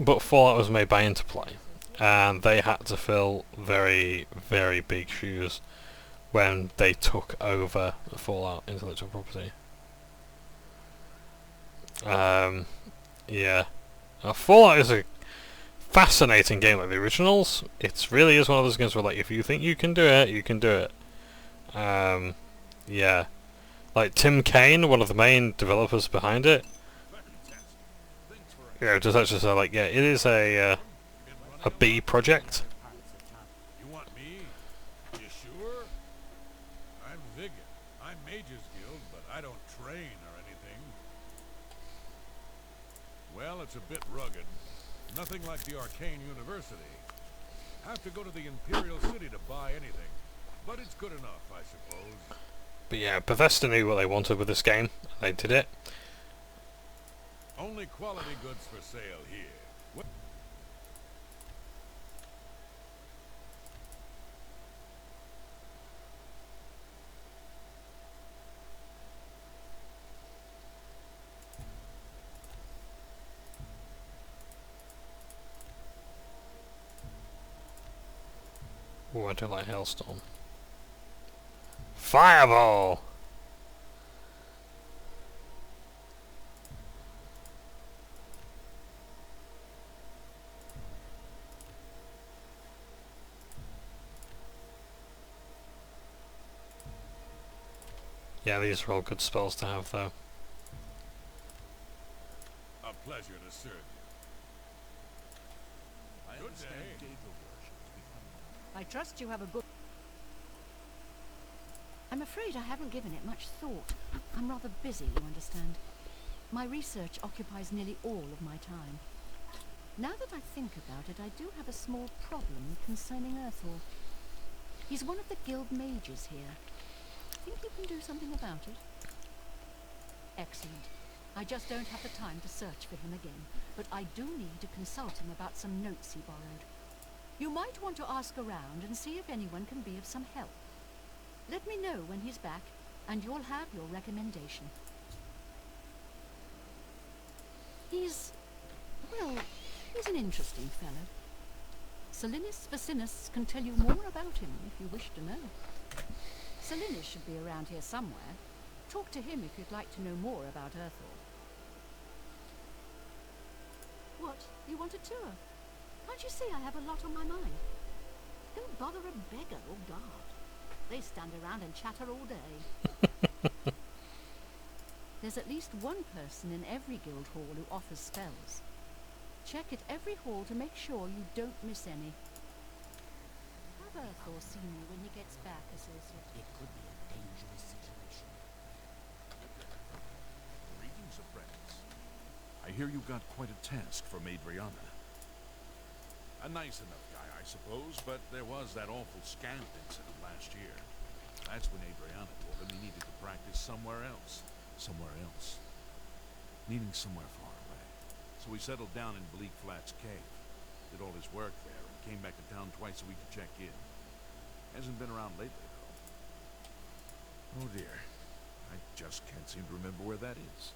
but Fallout was made by Interplay, and they had to fill very, very big shoes when they took over the Fallout intellectual property. Yeah. Now, Fallout is a fascinating game like the originals. It really is one of those games where, like, if you think you can do it, you can do it. Yeah. Like, Tim Kaine, one of the main developers behind it, yeah, just actually say, like, yeah, it is a B project. You want me? You sure? I'm Vigan. I'm Mages Guild, but I don't train or anything. Well, it's a bit rugged. Nothing like the Arcane University. Have to go to the Imperial City to buy anything. But it's good enough, I suppose. But yeah, Bethesda knew what they wanted with this game. They did it. Only quality goods for sale here. Oh, I do like Hailstorm. Fireball! Yeah, these are all good spells to have, though. A pleasure to serve you. I Good understand day. Detour worship's becoming. I trust you have a good... I'm afraid I haven't given it much thought. I'm rather busy, you understand. My research occupies nearly all of my time. Now that I think about it, I do have a small problem concerning Earthor. He's one of the guild mages here. Think you can do something about it? Excellent. I just don't have the time to search for him again, but I do need to consult him about some notes he borrowed. You might want to ask around and see if anyone can be of some help. Let me know when he's back, and you'll have your recommendation. He's an interesting fellow. Salinis Vacinus can tell you more about him if you wish to know. Salinis should be around here somewhere. Talk to him if you'd like to know more about Earthor. What? You want a tour? Can't you see I have a lot on my mind? Don't bother a beggar or guard. They stand around and chatter all day. There's at least one person in every guild hall who offers spells. Check at every hall to make sure you don't miss any. Have Earthor see me when he gets back, Associate. It could be a dangerous situation. Greetings, apprentice. I hear you got quite a task from Adriana. A nice enough guy, I suppose, but there was that awful scamp incident last year. That's when Adriana told him he needed to practice somewhere else. Somewhere else. Meaning somewhere far away. So he settled down in Bleak Flats Cave. Did all his work there and came back to town twice a week to check in. Hasn't been around lately, though. Oh dear. I just can't seem to remember where that is.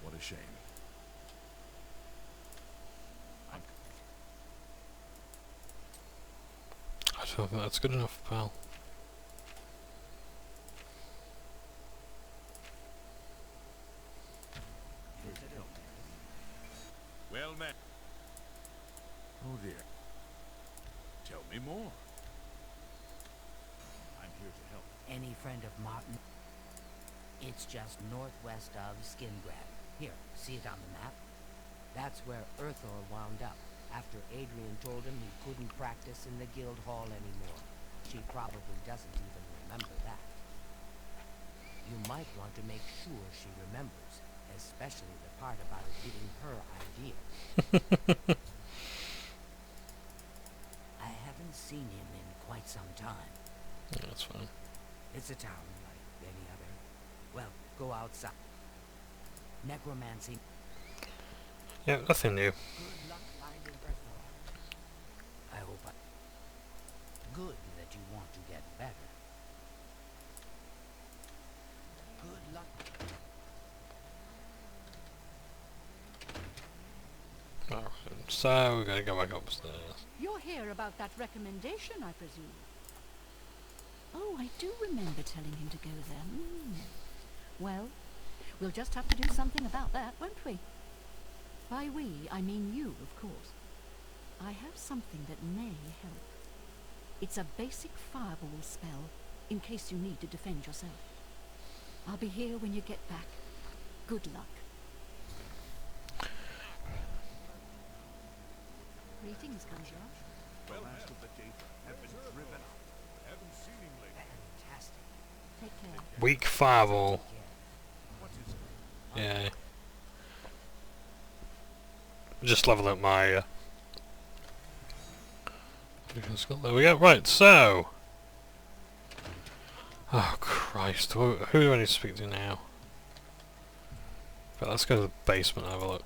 What a shame. I don't think that's good enough, pal. Well met. Oh dear. Tell me more. I'm here to help. Any friend of Martin? It's just northwest of Skingrad. Here, see it on the map? That's where Earthor wound up, after Adrian told him he couldn't practice in the guild hall anymore. She probably doesn't even remember that. You might want to make sure she remembers, especially the part about it being her idea. I haven't seen him in quite some time. Yeah, that's fine. It's a town like any other. Well, go outside. Necromancy. Yeah, nothing new. Good luck finding Earthor. I hope I... Good that you want to get better. Good luck. Alright, so we're gonna go back upstairs. You're here about that recommendation, I presume? Oh, I do remember telling him to go there. Well, we'll just have to do something about that, won't we? By we, I mean you, of course. I have something that may help. It's a basic fireball spell, in case you need to defend yourself. I'll be here when you get back. Good luck. Greetings, conjurer. The last of the data have been driven out. Haven't seen him lately. Fantastic. Take care. Weak fireball. What is it? Yeah. Just level up my there we go. Right, so oh Christ, who do I need to speak to now? But let's go to the basement and have a look.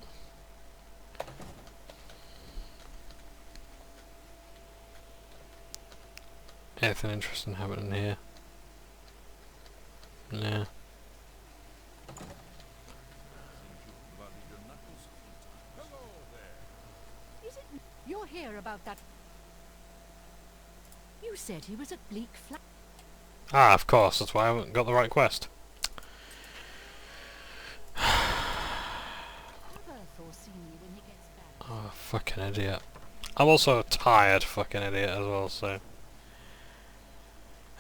Anything interesting happening here? Nah. Hello there. Is it... You're here about that... You said he was at Bleak Flat. Ah, of course, that's why I haven't got the right quest. Have Earthor see me when he gets back. Oh, fucking idiot. I'm also a tired fucking idiot as well, so...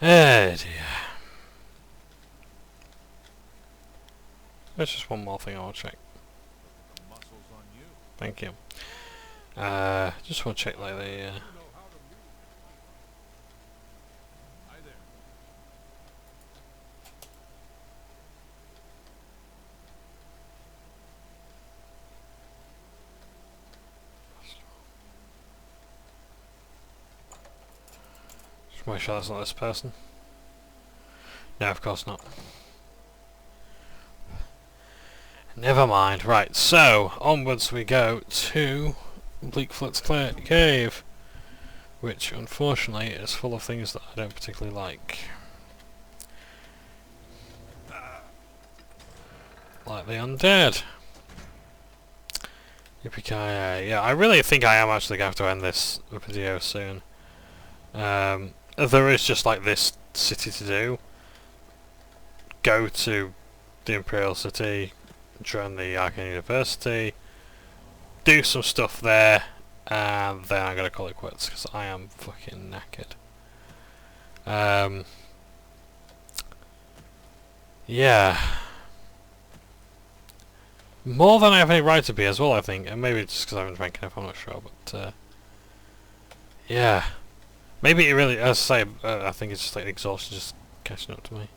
Oh dear. There's just one more thing I want to check. The muscles on you. Thank you. Just want to check like the. You know how to move. Hi there. Just make sure that's not this person. No, of course not. Never mind. Right, so onwards we go to Bleakfoot's Cave, which unfortunately is full of things that I don't particularly like. Like the undead. Yippee-ki-yay. Yeah, I really think I am actually going to have to end this video soon. There is just like this city to do. Go to the Imperial City, join the Arcane University, do some stuff there, and then I'm gonna call it quits because I am fucking knackered. Yeah. More than I have any right to be as well, I think, and maybe just because I haven't drank enough, I'm not sure, but yeah. Maybe it really, as I say, I think it's just like exhaustion just catching up to me.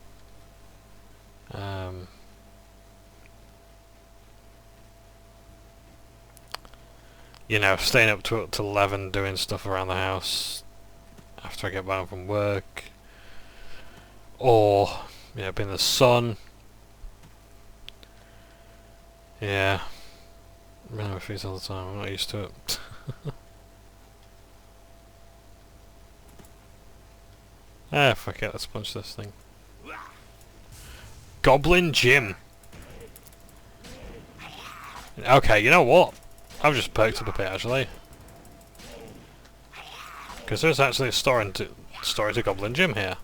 You know, staying up till 11 doing stuff around the house after I get back from work, or you know, being in the sun. Yeah, I'm running my feet all the time. I'm not used to it. Ah, fuck it. Let's punch this thing. Goblin Jim. Okay, you know what? I've just perked up a bit actually, because there's actually a story to Goblin Jim here.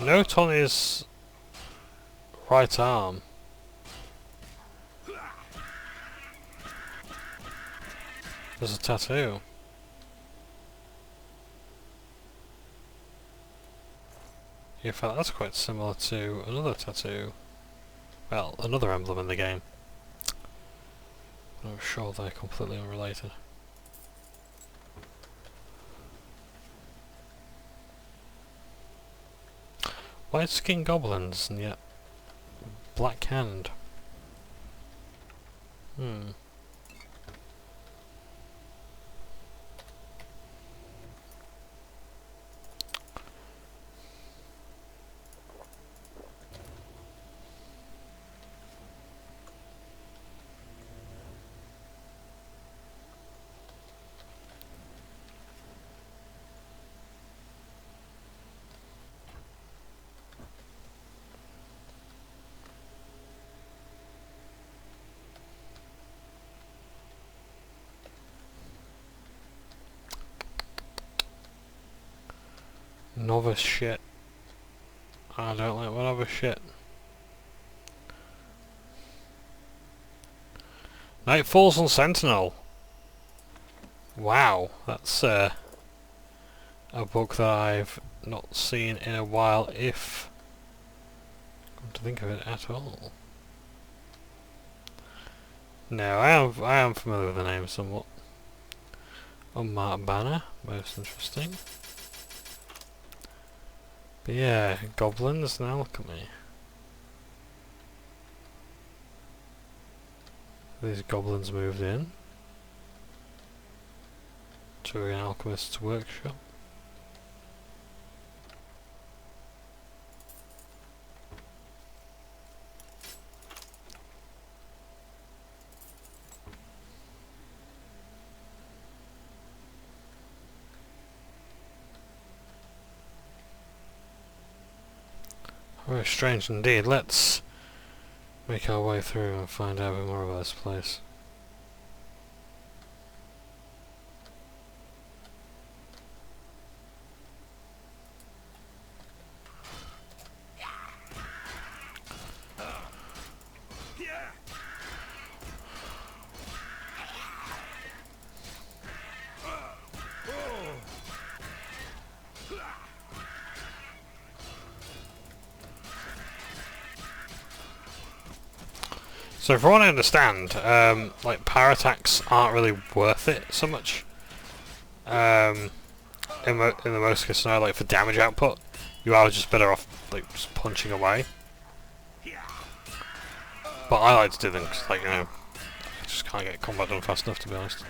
Note on his right arm. There's a tattoo. In fact, that's quite similar to another tattoo. Well, another emblem in the game. I'm sure they're completely unrelated. White skin goblins and yet black hand. Novice shit. I don't like novice shit. Night Falls on Sentinel. Wow, that's a book that I've not seen in a while, if come to think of it at all. No, I am familiar with the name somewhat. Unmarked banner, most interesting. But yeah, goblins, now look at me. These goblins moved in to an alchemist's workshop. Very strange indeed. Let's make our way through and find out a bit more about this place. So from what I understand, like power attacks aren't really worth it so much. In the most case scenario, like for damage output, you are just better off like just punching away. But I like to do them because, like, you know, I just can't get combat done fast enough, to be honest.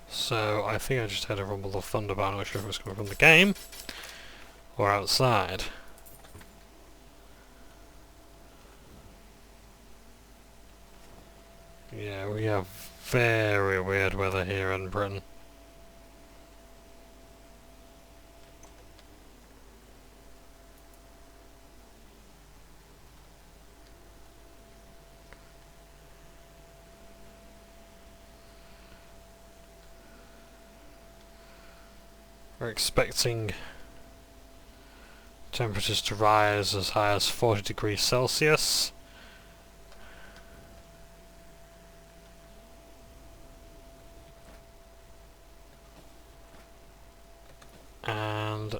So I think I just heard a rumble of thunder, but I'm not sure if it was coming from the game or outside. Yeah, we have very weird weather here in Britain. We're expecting temperatures to rise as high as 40 degrees Celsius. And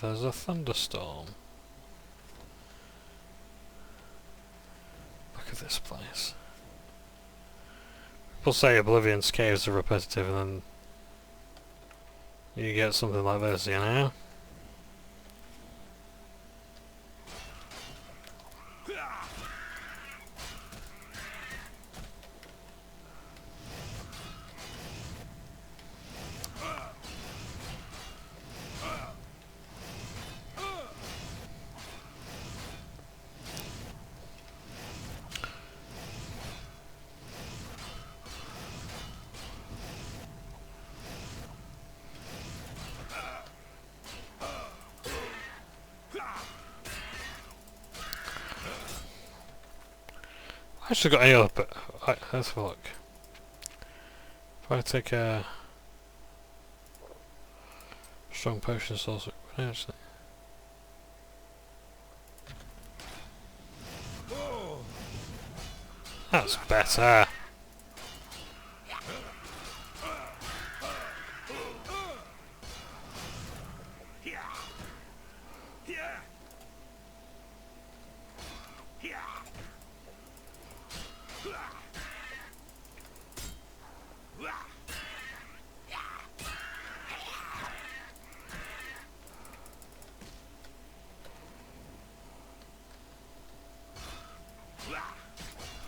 there's a thunderstorm. Look at this place. People say Oblivion's caves are repetitive, and then you get something like this, you know? I actually got any other, but let's have a look. If I take a strong potion source, actually. That's better.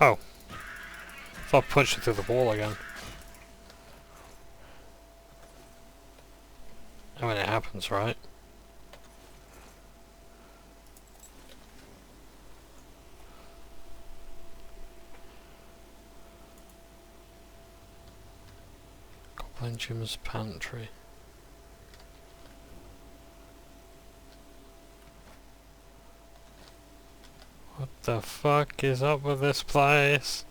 Oh. I punched it through the wall again. I mean, it happens, right? Goblin Jim's pantry. What the fuck is up with this place?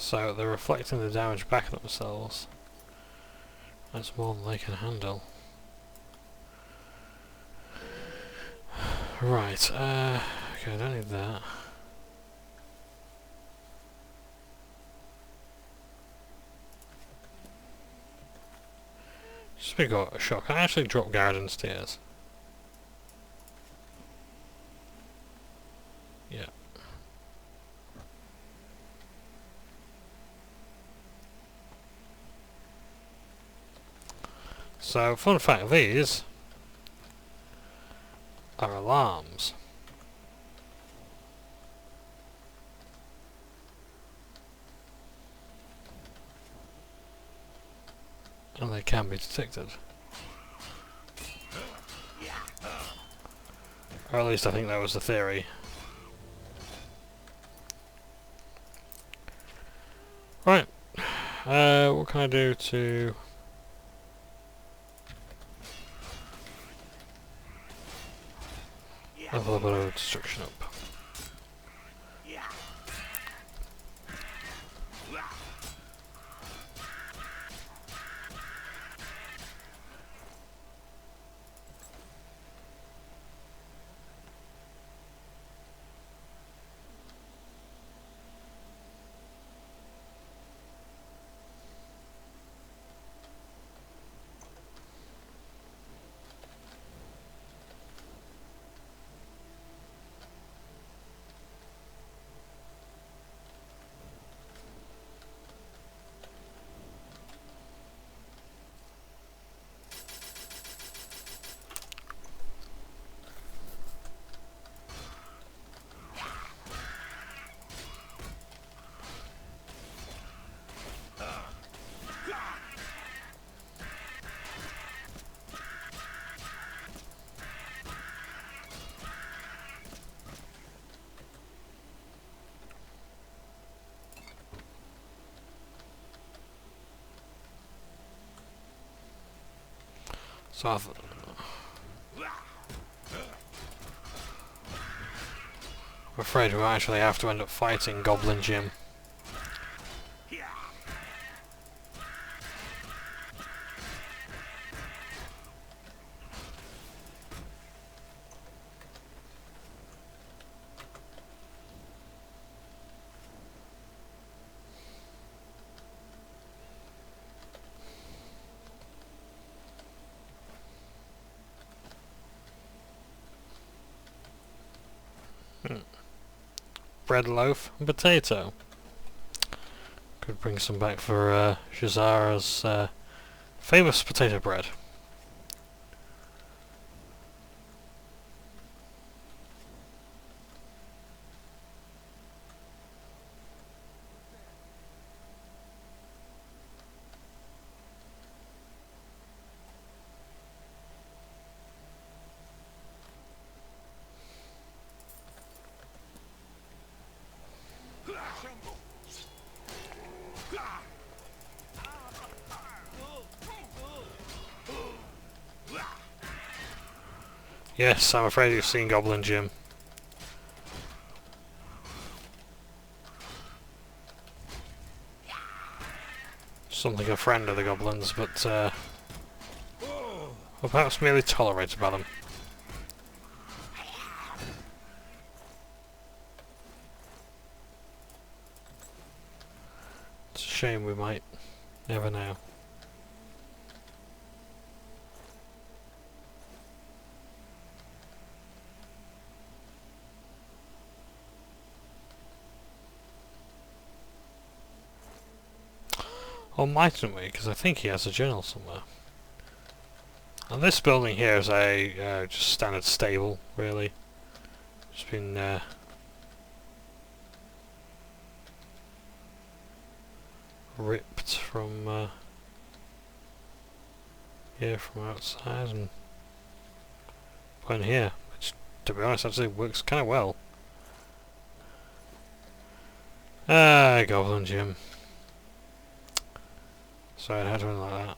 So they're reflecting the damage back at themselves. That's more than they can handle. Right, okay, I don't need that. Just we got a shock. I actually dropped garden stairs. Yeah. So, fun fact, these are alarms. And they can be detected. Or at least I think that was the theory. Right. What can I do to... a little bit of destruction up. So I'm afraid we'll actually have to end up fighting Goblin Jim. Bread loaf and potato. Could bring some back for Shazara's famous potato bread. Yes, I'm afraid you've seen Goblin Jim. Something a friend of the goblins, but or perhaps merely tolerated by them. It's a shame, we might never know. Or mightn't we? Because I think he has a journal somewhere. And this building here is a just standard stable, really. It's been ripped from here from outside and put in here, which, to be honest, actually works kind of well. Goblin Jim. Sorry, I had to run like that.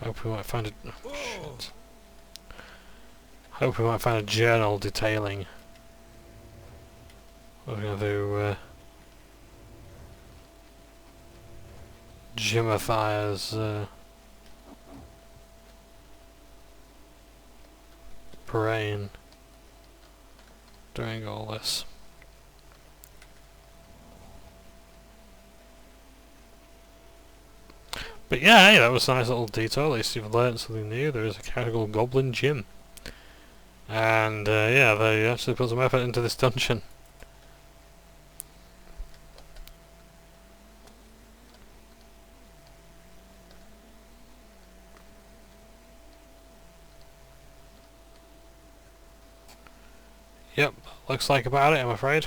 Hope we might find a... Oh, shit. Hope we might find a journal detailing. We're going to do Jimathire's brain doing all this. But yeah, hey, that was a nice little detail. At least you've learned something new. There is a character called Goblin Jim. And yeah, they actually put some effort into this dungeon. Yep, looks like about it, I'm afraid.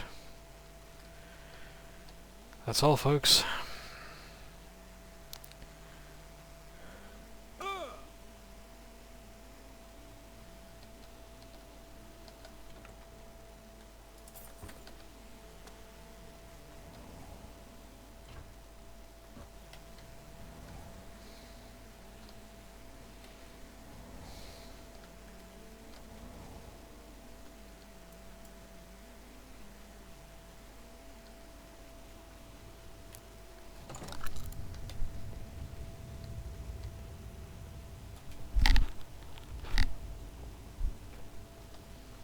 That's all, folks.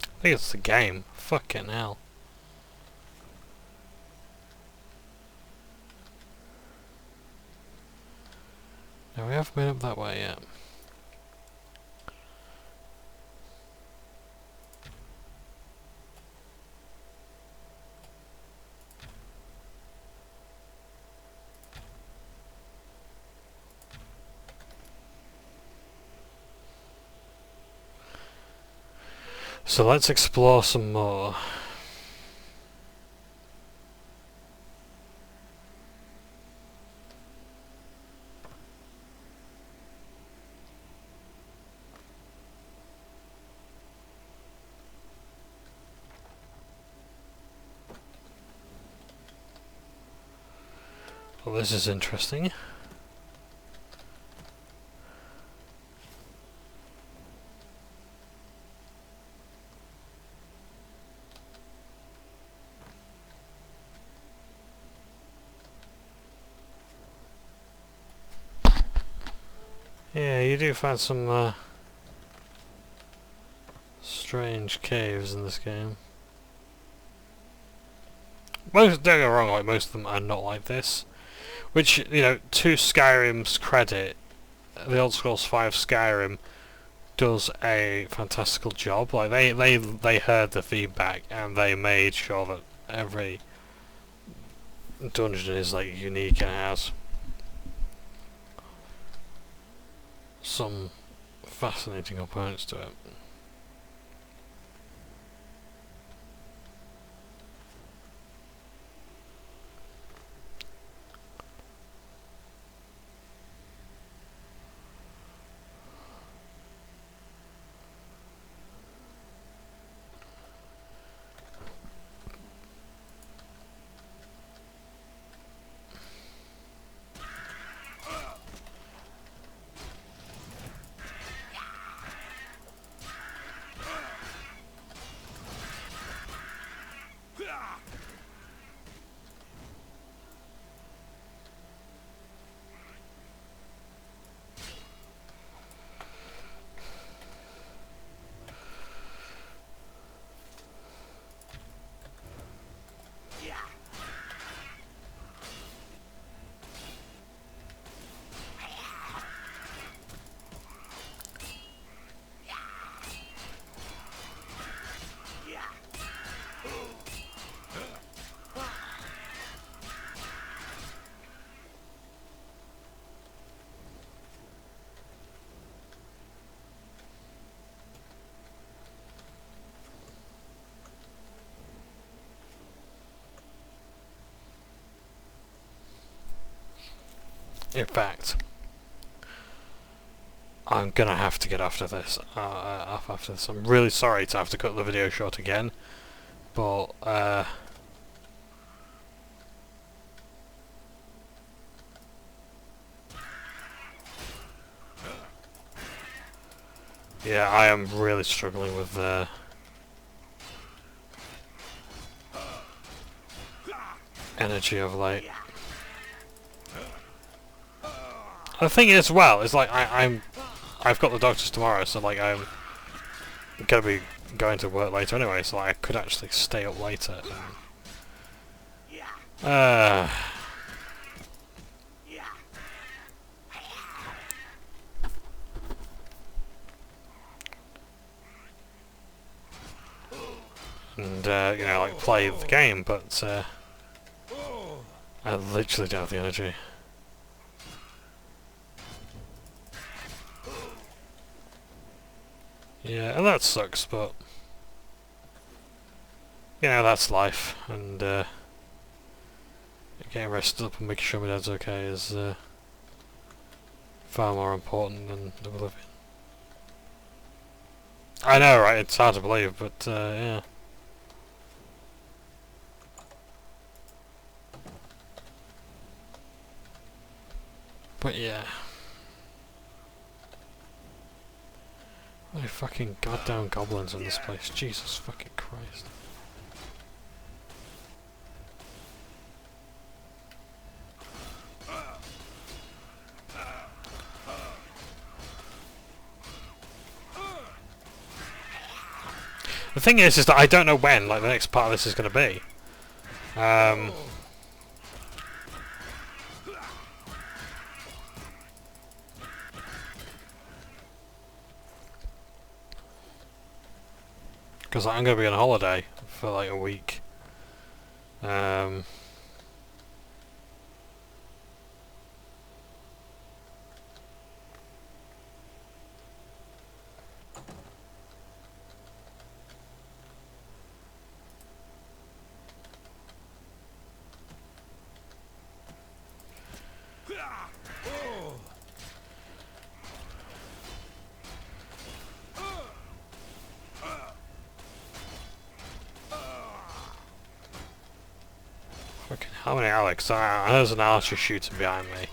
I think it's the game. Fucking hell. No, we haven't been up that way yet. So let's explore some more. Well, this is interesting. Yeah, you do find some strange caves in this game. Don't get me wrong, like most of them are not like this. Which, you know, to Skyrim's credit, the Elder Scrolls 5 Skyrim does a fantastical job. Like they heard the feedback and they made sure that every dungeon is like unique and has some fascinating opponents to it. In fact, I'm gonna have to get after this. After this, I'm really sorry to have to cut the video short again, but Yeah, I am really struggling with energy of late. The thing is, well, it's like I've got the doctors tomorrow, so like I'm gonna be going to work later anyway, so like, I could actually stay up later. And you know, like play the game, but I literally don't have the energy. Yeah, and that sucks, but you know, that's life, and getting rested up and making sure my dad's okay is far more important than Oblivion. I know, right? It's hard to believe, but yeah. But yeah. What are fucking goddamn goblins in this place? Jesus fucking Christ. The thing is that I don't know when, like, the next part of this is going to be. Because I'm going to be on holiday for like a week. Fucking how many Alex? There's an archer shooting behind me.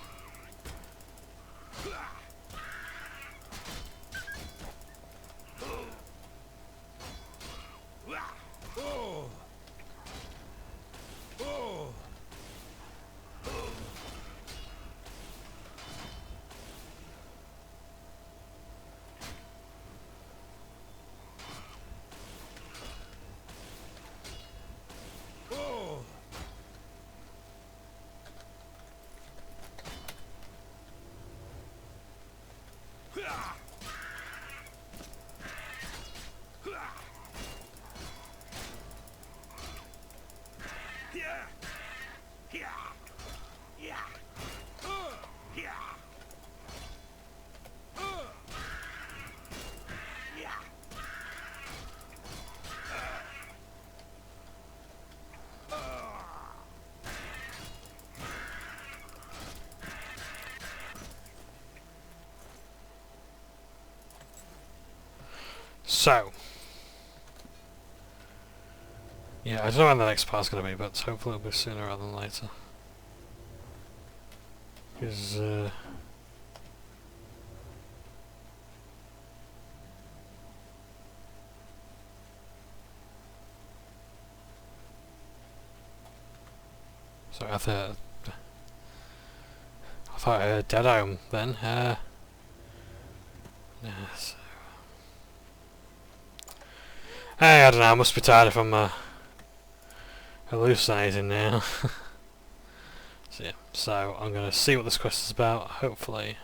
So, yeah, I don't know when the next part's going to be, but hopefully it'll be sooner rather than later. Because, so I thought I heard Dead Home then. Yeah, so. Hey, I don't know, I must be tired if I'm hallucinating now. So yeah, so I'm going to see what this quest is about, hopefully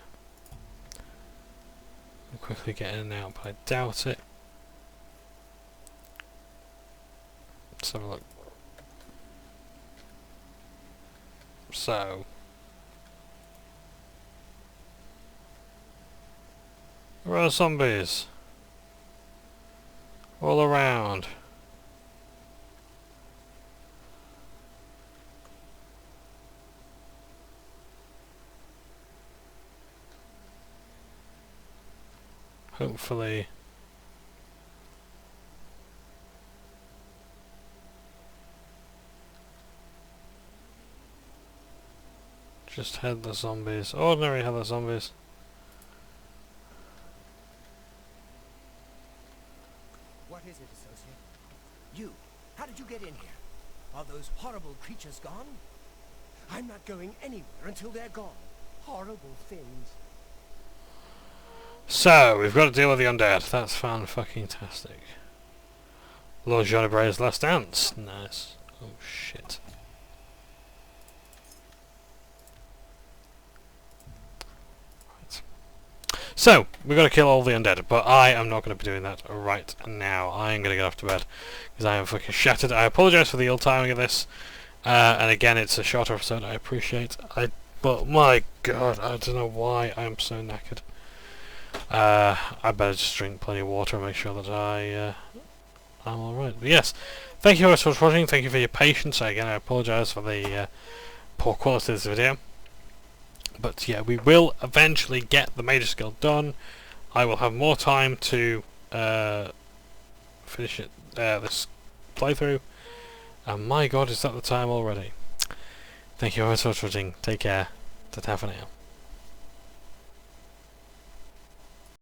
we'll quickly get in and out, but I doubt it. Let's have a look. So, where are zombies? All around. Hopefully just headless zombies. Ordinary headless zombies. creatures gone? I'm not going anywhere until they're gone. Horrible things. So, we've got to deal with the undead. That's fan-fucking-tastic. Lord Johnbonne's last dance. Nice. Oh, shit. Right. So, we've got to kill all the undead, but I am not going to be doing that right now. I am going to get off to bed, because I am fucking shattered. I apologise for the ill timing of this. And again, it's a shorter episode, I appreciate. But my god, I don't know why I'm so knackered. I better just drink plenty of water and make sure that I'm alright. But yes, thank you very much for watching, thank you for your patience. Again, I apologise for the poor quality of this video. But yeah, we will eventually get the major skill done. I will have more time to finish it this playthrough. And my god, is that the time already? Thank you very much for watching. Take care. Ta-ta for now.